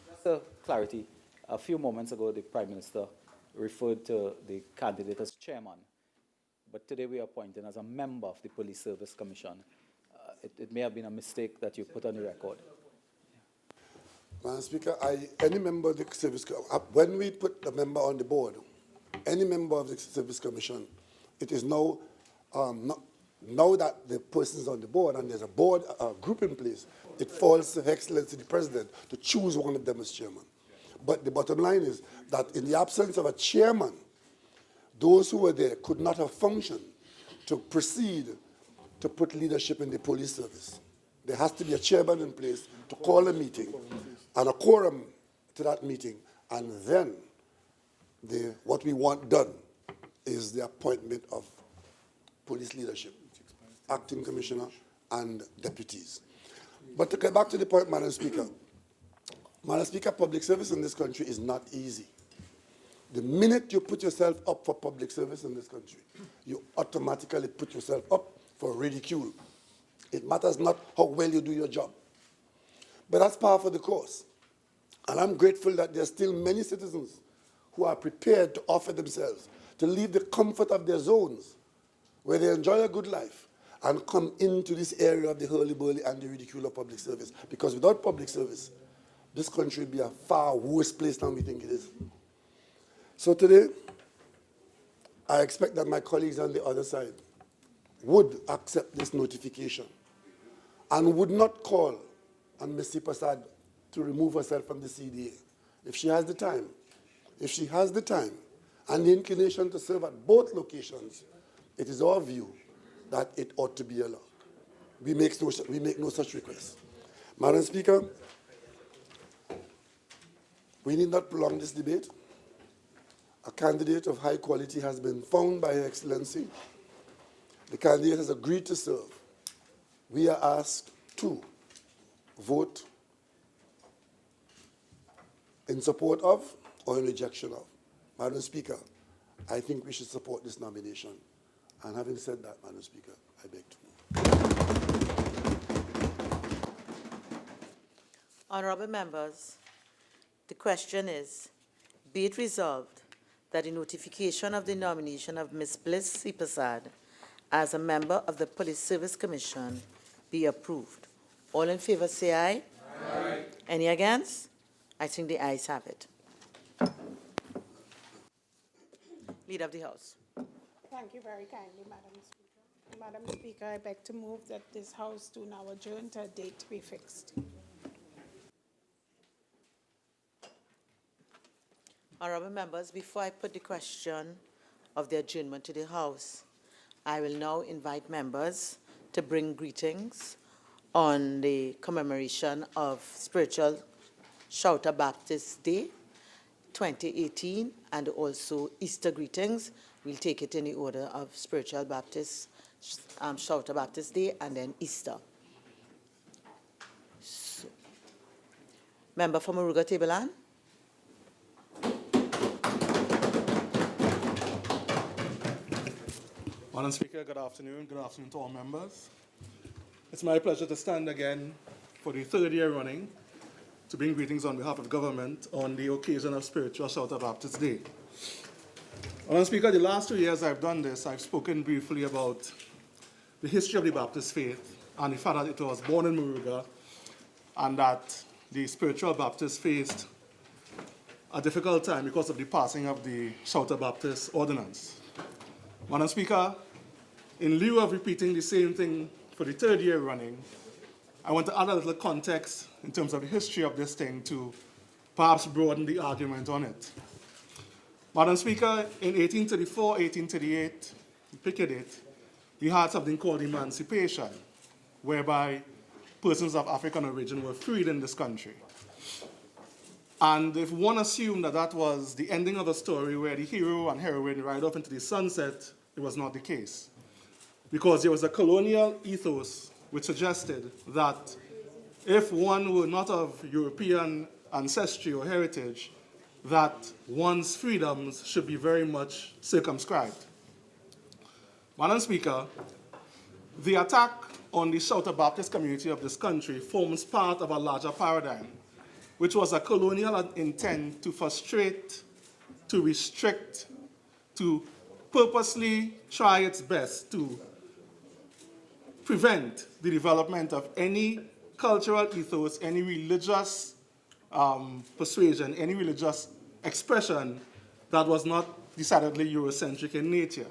Just for clarity, a few moments ago, the Prime Minister referred to the candidate as chairman, but today we are appointing as a member of the Police Service Commission. It may have been a mistake that you put on the record.
Madam Speaker, any member of the Service Commission, when we put a member on the board, any member of the Service Commission, it is now, now that the person is on the board and there's a board group in place, it falls to Her Excellency the President to choose one of them as chairman. But the bottom line is that in the absence of a chairman, those who were there could not have functioned to proceed to put leadership in the police service. There has to be a chairman in place to call a meeting and a quorum to that meeting, and then what we want done is the appointment of police leadership, acting commissioner, and deputies. But to get back to the point, Madam Speaker, public service in this country is not easy. The minute you put yourself up for public service in this country, you automatically put yourself up for ridicule. It matters not how well you do your job. But that's par for the course. And I'm grateful that there are still many citizens who are prepared to offer themselves, to leave the comfort of their zones, where they enjoy a good life, and come into this area of the hurly-burly and the ridicule of public service. Because without public service, this country would be a far worse place than we think it is. So today, I expect that my colleagues on the other side would accept this notification and would not call on Ms. Prasad to remove herself from the CDA. If she has the time, and the inclination to serve at both locations, it is our view that it ought to be allowed. We make no such request. Madam Speaker, we need not prolong this debate. A candidate of high quality has been found by Her Excellency. The candidate has agreed to serve. We are asked to vote in support of or in rejection of. Madam Speaker, I think we should support this nomination. And having said that, Madam Speaker, I beg to move.
Honourable members, the question is, be it resolved that the notification of the nomination of Ms. Bliss C. Prasad as a member of the Police Service Commission be approved. All in favour say aye. Aye. Any against? I think the ayes have it. Leader of the House.
Thank you very kindly, Madam Speaker. Madam Speaker, I beg to move that this House do now adjourn to a date to be fixed.
Honourable members, before I put the question of the adjournment to the House, I will now invite members to bring greetings on the commemoration of Spiritual Shouter Baptist Day 2018 and also Easter greetings. We'll take it in the order of Spiritual Baptist, Shouter Baptist Day and then Easter. So, member for Moruga Tableland.
Madam Speaker, good afternoon. Good afternoon to all members. It's my pleasure to stand again for the third year running to bring greetings on behalf of government on the occasion of Spiritual Shouter Baptist Day. Madam Speaker, the last 2 years I've done this, I've spoken briefly about the history of the Baptist faith and the fact that it was born in Moruga and that the Spiritual Baptist faced a difficult time because of the passing of the Shouter Baptist Ordinance. Madam Speaker, in lieu of repeating the same thing for the third year running, I want to add a little context in terms of the history of this thing to perhaps broaden the argument on it. Madam Speaker, in 1834, 1838, pick a date, we had something called emancipation, whereby persons of African origin were freed in this country. And if one assumed that that was the ending of a story where the hero and heroine ride off into the sunset, it was not the case. Because there was a colonial ethos which suggested that if one were not of European ancestry or heritage, that one's freedoms should be very much circumscribed. Madam Speaker, the attack on the Shouter Baptist community of this country forms part of a larger paradigm, which was a colonial intent to frustrate, to restrict, to purposely try its best to prevent the development of any cultural ethos, any religious persuasion, any religious expression that was not decidedly Eurocentric in nature.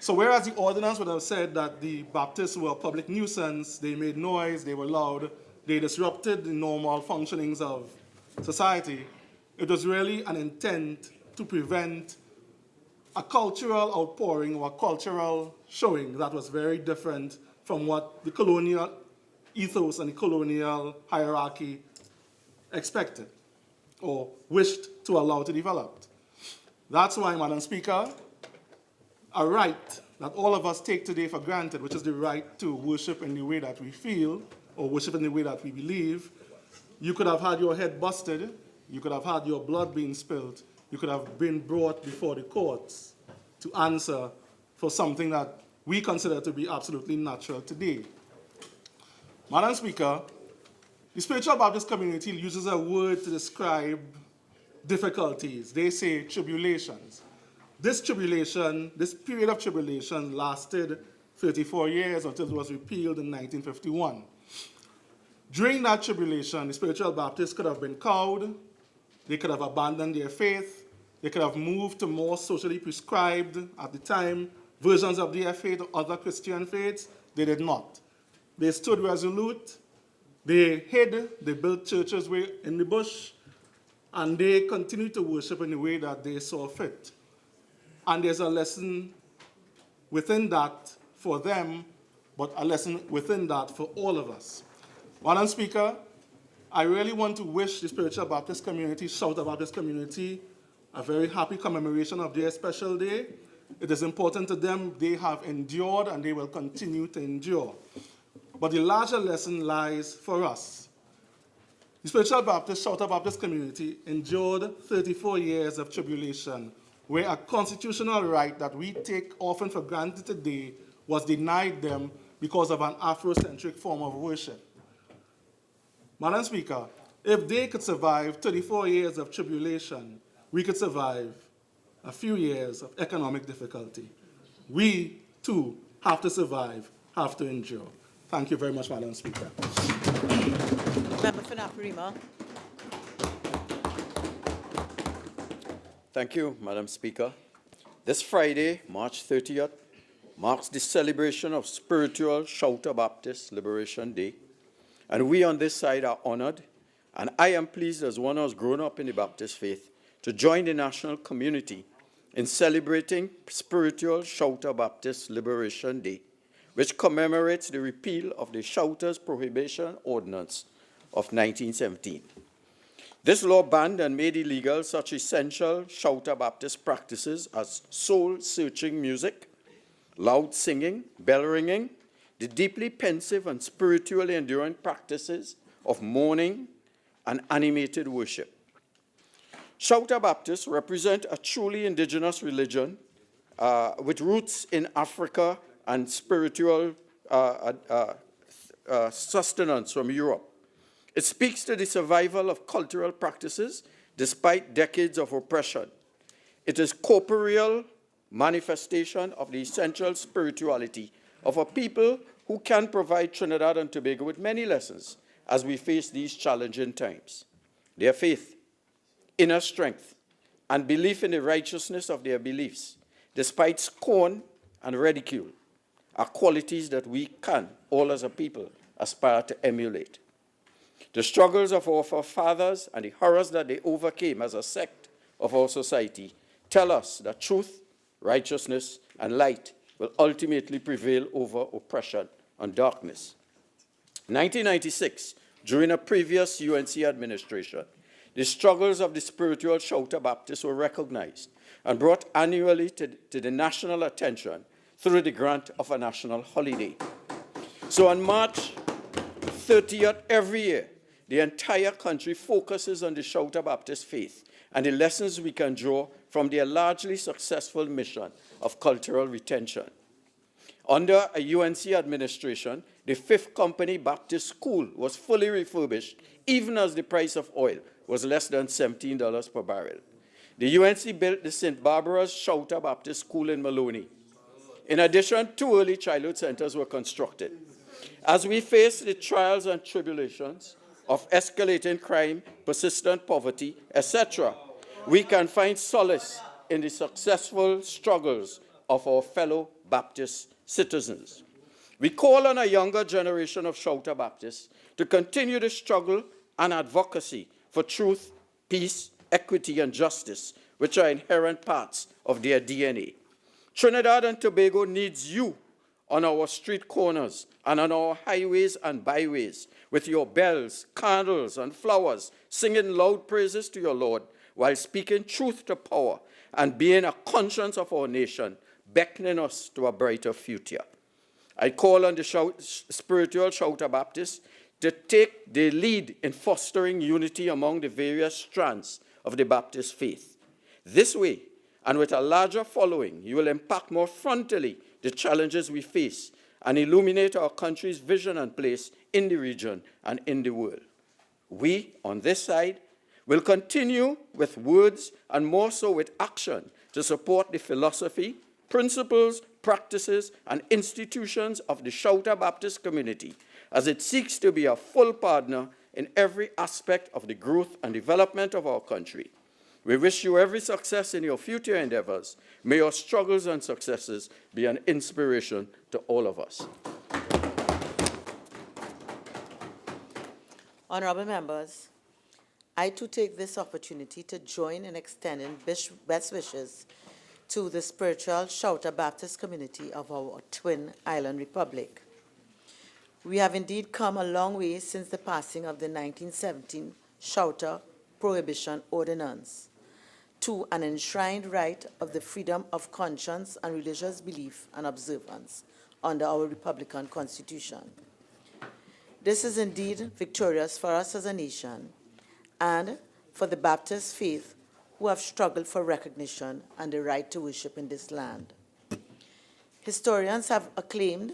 So whereas the ordinance would have said that the Baptists were a public nuisance, they made noise, they were loud, they disrupted the normal functionings of society, it was really an intent to prevent a cultural outpouring or a cultural showing that was very different from what the colonial ethos and the colonial hierarchy expected or wished to allow to develop. That's why, Madam Speaker, a right that all of us take today for granted, which is the right to worship in the way that we feel or worship in the way that we believe, you could have had your head busted, you could have had your blood being spilled
you could have been brought before the courts to answer for something that we consider to be absolutely natural today. Madam Speaker, the spiritual Baptist community uses a word to describe difficulties. They say tribulations. This period of tribulation lasted 34 years until it was repealed in 1951. During that tribulation, the spiritual Baptists could have been cowed, they could have abandoned their faith, they could have moved to more socially prescribed, at the time, versions of their faith or other Christian faiths. They did not. They stood resolute, they hid, they built churches in the bush, and they continued to worship in the way that they saw fit. And there's a lesson within that for them, but a lesson within that for all of us. Madam Speaker, I really want to wish the Spiritual Baptist community, Shouter Baptist community, a very happy commemoration of their special day. It is important to them. They have endured and they will continue to endure. But the larger lesson lies for us. The Spiritual Baptist, Shouter Baptist community endured 34 years of tribulation, where a constitutional right that we take often for granted today was denied them because of an Afrocentric form of worship. Madam Speaker, if they could survive 34 years of tribulation, we could survive a few years of economic difficulty. We, too, have to survive, have to endure. Thank you very much, Madam Speaker.
Member for Naparima.
Thank you, Madam Speaker. This Friday, March 30th, marks the celebration of Spiritual Shouter Baptist Liberation Day. And we on this side are honored, and I am pleased as one who has grown up in the Baptist faith to join the national community in celebrating Spiritual Shouter Baptist Liberation Day, which commemorates the repeal of the Shouters Prohibition Ordinance of 1917. This law banned and made illegal such essential Shouter Baptist practices as soul-searching music, loud singing, bell ringing, the deeply pensive and spiritually enduring practices of mourning and animated worship. Shouter Baptists represent a truly indigenous religion with roots in Africa and spiritual sustenance from Europe. It speaks to the survival of cultural practices despite decades of oppression. It is corporeal manifestation of the essential spirituality of a people who can provide Trinidad and Tobago with many lessons as we face these challenging times. Their faith, inner strength, and belief in the righteousness of their beliefs, despite scorn and ridicule, are qualities that we can, all as a people, aspire to emulate. The struggles of our forefathers and the horrors that they overcame as a sect of our society tell us that truth, righteousness, and light will ultimately prevail over oppression and darkness. In 1996, during a previous UNC administration, the struggles of the Spiritual Shouter Baptists were recognized and brought annually to the national attention through the grant of a national holiday. So on March 30th every year, the entire country focuses on the Shouter Baptist faith and the lessons we can draw from their largely successful mission of cultural retention. Under a UNC administration, the Fifth Company Baptist School was fully refurbished, even as the price of oil was less than $17 per barrel. The UNC built the St. Barbara's Shouter Baptist School in Maloney. In addition, 2 early childhood centers were constructed. As we face the trials and tribulations of escalating crime, persistent poverty, etc., we can find solace in the successful struggles of our fellow Baptist citizens. We call on a younger generation of Shouter Baptists to continue the struggle and advocacy for truth, peace, equity, and justice, which are inherent parts of their DNA. Trinidad and Tobago needs you on our street corners and on our highways and byways with your bells, candles, and flowers, singing loud praises to your Lord while speaking truth to power and being a conscience of our nation, beckoning us to a brighter future. I call on the Spiritual Shouter Baptists to take the lead in fostering unity among the various strands of the Baptist faith. This way, and with a larger following, you will impact more frontally the challenges we face and illuminate our country's vision and place in the region and in the world. We, on this side, will continue with words and more so with action to support the philosophy, principles, practices, and institutions of the Shouter Baptist community as it seeks to be a full partner in every aspect of the growth and development of our country. We wish you every success in your future endeavors. May your struggles and successes be an inspiration to all of us.
Honorable members, I too take this opportunity to join in extending best wishes to the spiritual Shouter Baptist community of our twin island republic. We have indeed come a long way since the passing of the 1917 Shouter Prohibition Ordinance to an enshrined right of the freedom of conscience and religious belief and observance under our Republican Constitution. This is indeed victorious for us as a nation and for the Baptist faith who have struggled for recognition and the right to worship in this land. Historians have acclaimed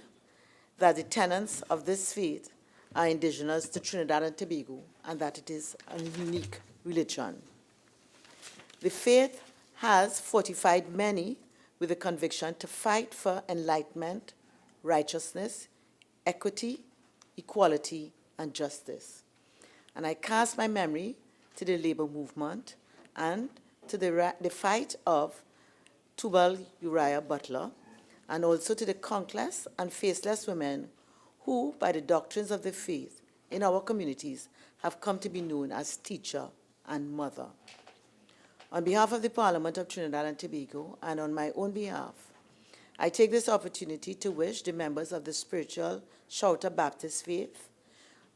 that the tenets of this faith are indigenous to Trinidad and Tobago and that it is a unique religion. The faith has fortified many with the conviction to fight for enlightenment, righteousness, equity, equality, and justice. And I cast my memory to the labor movement and to the fight of Tubal Uriah Butler, and also to the countless and faceless women who, by the doctrines of the faith in our communities, have come to be known as teacher and mother. On behalf of the Parliament of Trinidad and Tobago, and on my own behalf, I take this opportunity to wish the members of the spiritual Shouter Baptist faith,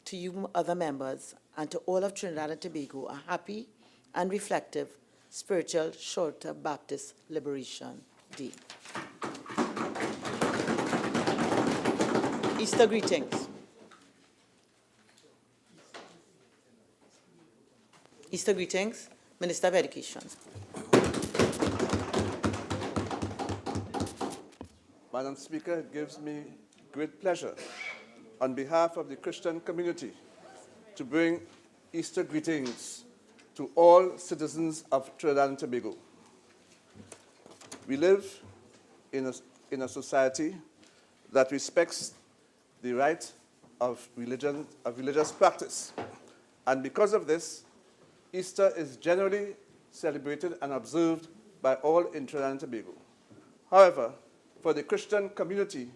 to you other members, and to all of Trinidad and Tobago, a happy and reflective spiritual Shouter Baptist Liberation Day. Easter greetings. Easter greetings, Minister of Education.
Madam Speaker, it gives me great pleasure on behalf of the Christian community to bring Easter greetings to all citizens of Trinidad and Tobago. We live in a society that respects the right of religious practice. And because of this, Easter is generally celebrated and observed by all in Trinidad and Tobago. However, for the Christian community,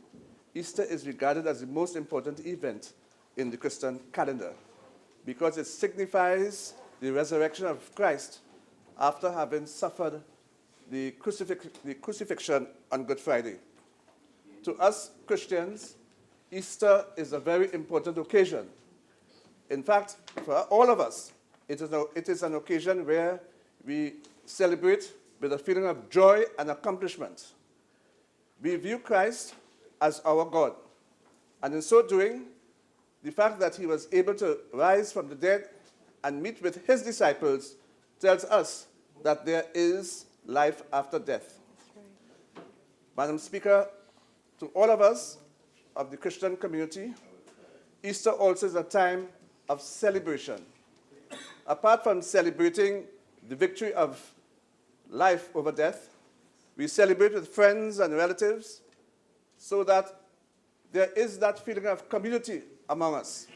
Easter is regarded as the most important event in the Christian calendar because it signifies the resurrection of Christ after having suffered the crucifixion on Good Friday. To us Christians, Easter is a very important occasion. In fact, for all of us, it is an occasion where we celebrate with a feeling of joy and accomplishment. We view Christ as our God, and in so doing, the fact that he was able to rise from the dead and meet with his disciples tells us that there is life after death. Right. Madam Speaker, to all of us of the Christian community, Easter also is a time of celebration. Apart from celebrating the victory of life over death, we celebrate with friends and relatives so that there is that feeling of community among us.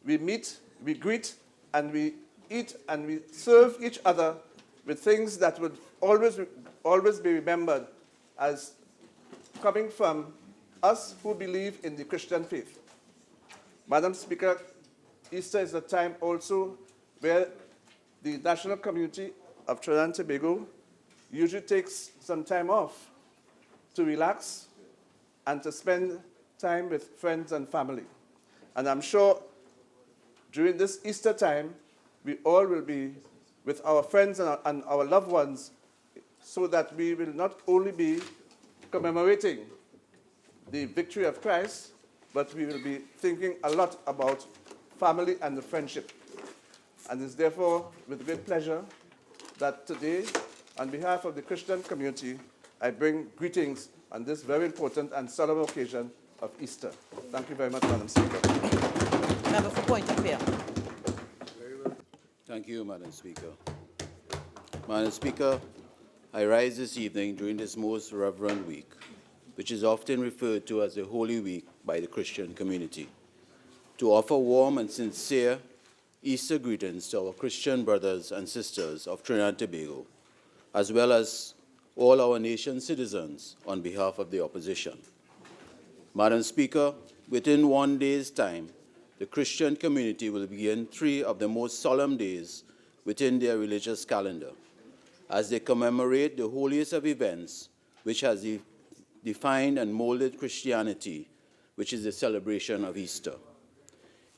We meet, we greet, and we eat, and we serve each other with things that would always be remembered as coming from us who believe in the Christian faith. Madam Speaker, Easter is a time also where the national community of Trinidad and Tobago usually takes some time off to relax and to spend time with friends and family. And I'm sure during this Easter time, we all will be with our friends and our loved ones so that we will not only be commemorating the victory of Christ, but we will be thinking a lot about family and the friendship. And it's therefore with great pleasure that today on behalf of the Christian community, I bring greetings on this very important and solemn occasion of Easter. Thank you very much, Madam Speaker.
Member for Point of View.
Thank you, Madam Speaker. Madam Speaker, I rise this evening during this most reverend week, which is often referred to as the Holy Week by the Christian community, to offer warm and sincere Easter greetings to our Christian brothers and sisters of Trinidad and Tobago, as well as all our nation's citizens on behalf of the opposition. Madam Speaker, within 1 day's time, the Christian community will begin 3 of the most solemn days within their religious calendar, as they commemorate the holiest of events which has defined and molded Christianity, which is the celebration of Easter.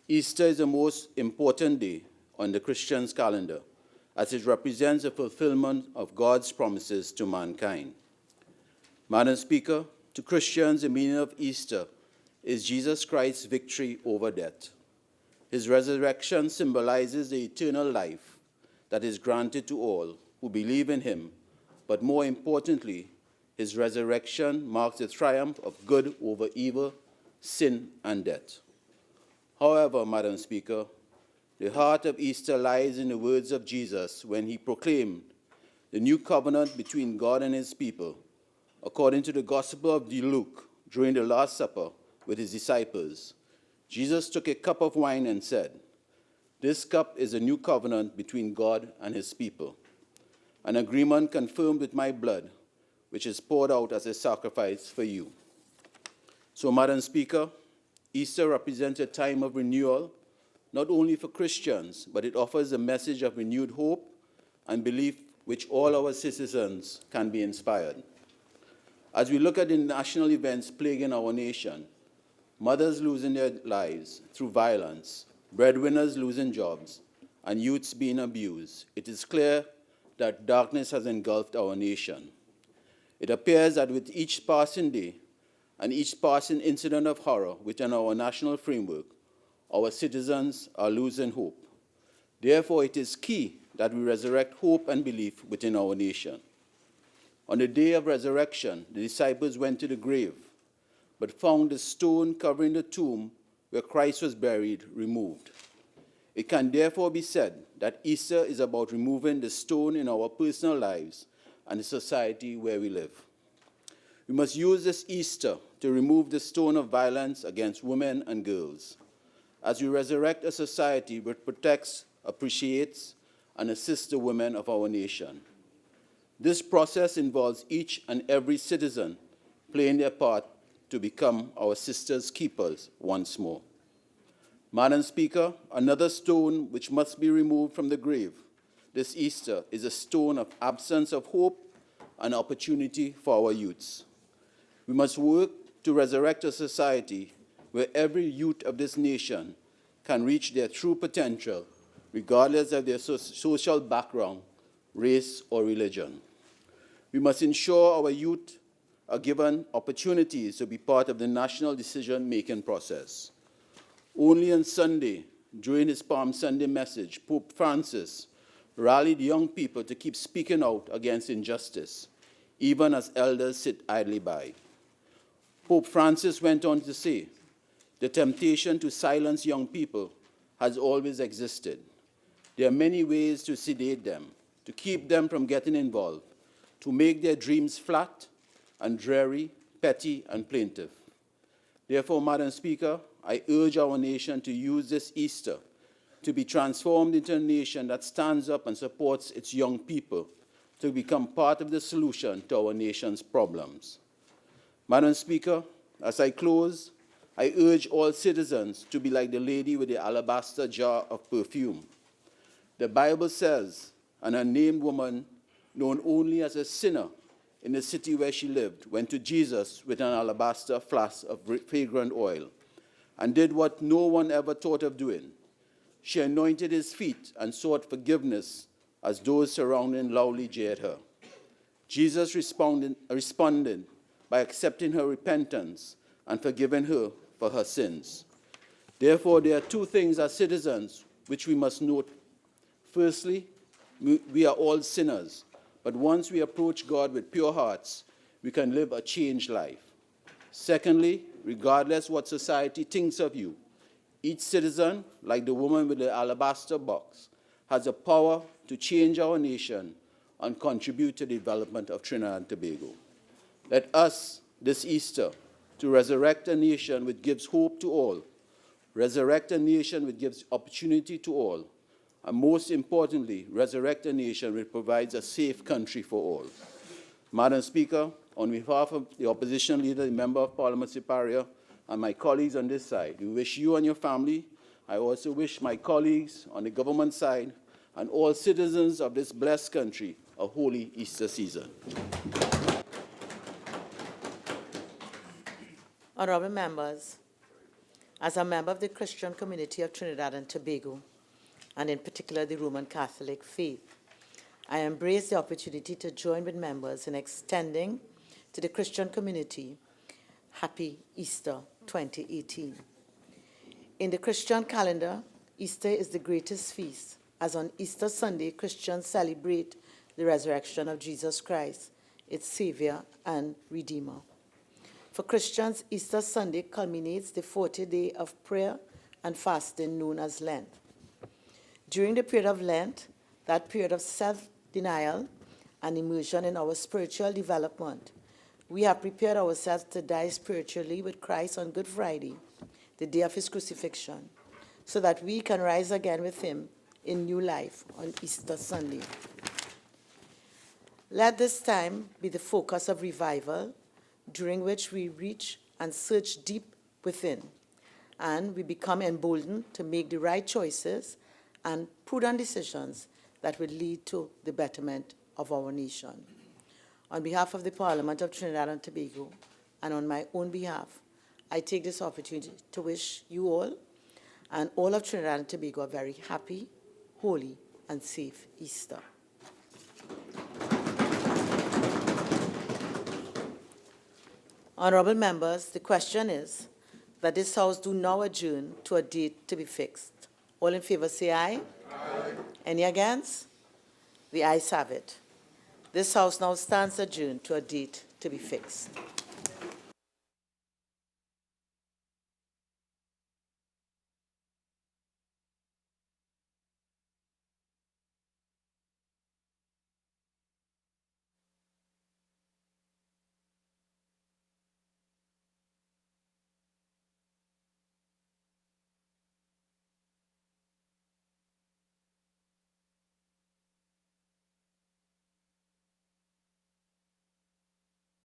Easter is the most important day on the Christian's calendar, as it represents the fulfillment of God's promises to mankind. Madam Speaker, to Christians, the meaning of Easter is Jesus Christ's victory over death. His resurrection symbolizes the eternal life that is granted to all who believe in him, but more importantly, his resurrection marks the triumph of good over evil, sin, and death. However, Madam Speaker, the heart of Easter lies in the words of Jesus when he proclaimed the new covenant between God and his people, according to the Gospel of Luke during the Last Supper with his disciples. Jesus took a cup of wine and said, "This cup is a new covenant between God and his people, an agreement confirmed with my blood, which is poured out as a sacrifice for you." So, Madam Speaker, Easter represents a time of renewal, not only for Christians, but it offers a message of renewed hope and belief which all our citizens can be inspired. As we look at the national events plaguing our nation, mothers losing their lives through violence, breadwinners losing jobs, and youths being abused, it is clear that darkness has engulfed our nation. It appears that with each passing day and each passing incident of horror within our national framework, our citizens are losing hope. Therefore, it is key that we resurrect hope and belief within our nation. On the day of resurrection, the disciples went to the grave, but found the stone covering the tomb where Christ was buried removed. It can therefore be said that Easter is about removing the stone in our personal lives and the society where we live. We must use this Easter to remove the stone of violence against women and girls, as we resurrect a society which protects, appreciates, and assists the women of our nation. This process involves each and every citizen playing their part to become our sisters' keepers once more. Madam Speaker, another stone which must be removed from the grave this Easter is a stone of absence of hope and opportunity for our youths. We must work to resurrect a society where every youth of this nation can reach their true potential, regardless of their social background, race, or religion. We must ensure our youth are given opportunities to be part of the national decision-making process. Only on Sunday, during his Palm Sunday message, Pope Francis rallied young people to keep speaking out against injustice, even as elders sit idly by. Pope Francis went on to say, the temptation to silence young people has always existed. There are many ways to sedate them, to keep them from getting involved, to make their dreams flat and dreary, petty and plaintive. Therefore, Madam Speaker, I urge our nation to use this Easter to be transformed into a nation that stands up and supports its young people to become part of the solution to our nation's problems. Madam Speaker, as I close, I urge all citizens to be like the lady with the alabaster jar of perfume. The Bible says, an unnamed woman, known only as a sinner in the city where she lived, went to Jesus with an alabaster flask of fragrant oil and did what no one ever thought of doing. She anointed his feet and sought forgiveness as those surrounding Rowley jeered her. Jesus responded by accepting her repentance and forgiving her for her sins. Therefore, there are two things as citizens which we must note. Firstly, we are all sinners, but once we approach God with pure hearts, we can live a changed life. Secondly, regardless what society thinks of you, each citizen, like the woman with the alabaster box, has the power to change our nation and contribute to the development of Trinidad and Tobago. Let us, this Easter, to resurrect a nation which gives hope to all, resurrect a nation which gives opportunity to all, and most importantly, resurrect a nation which provides a safe country for all. Madam Speaker, on behalf of the opposition leader, the Member of Parliament Siparia, and my colleagues on this side, we wish you and your family. I also wish my colleagues on the government side and all citizens of this blessed country a holy Easter season.
Honorable members, as a member of the Christian community of Trinidad and Tobago, and in particular the Roman Catholic faith, I embrace the opportunity to join with members in extending to the Christian community Happy Easter 2018. In the Christian calendar, Easter is the greatest feast, as on Easter Sunday, Christians celebrate the resurrection of Jesus Christ, its Savior and Redeemer. For Christians, Easter Sunday culminates the 40th day of prayer and fasting known as Lent. During the period of Lent, that period of self-denial and immersion in our spiritual development, we have prepared ourselves to die spiritually with Christ on Good Friday, the day of his crucifixion, so that we can rise again with him in new life on Easter Sunday. Let this time be the focus of revival, during which we reach and search deep within, and we become emboldened to make the right choices and prudent decisions that will lead to the betterment of our nation. On behalf of the Parliament of Trinidad and Tobago, and on my own behalf, I take this opportunity to wish you all and all of Trinidad and Tobago a very happy, holy, and safe Easter. Honorable members, the question is that this House do now adjourn to a date to be fixed. All in favor say aye. Aye. Any against? The ayes have it. This House now stands adjourned to a date to be fixed.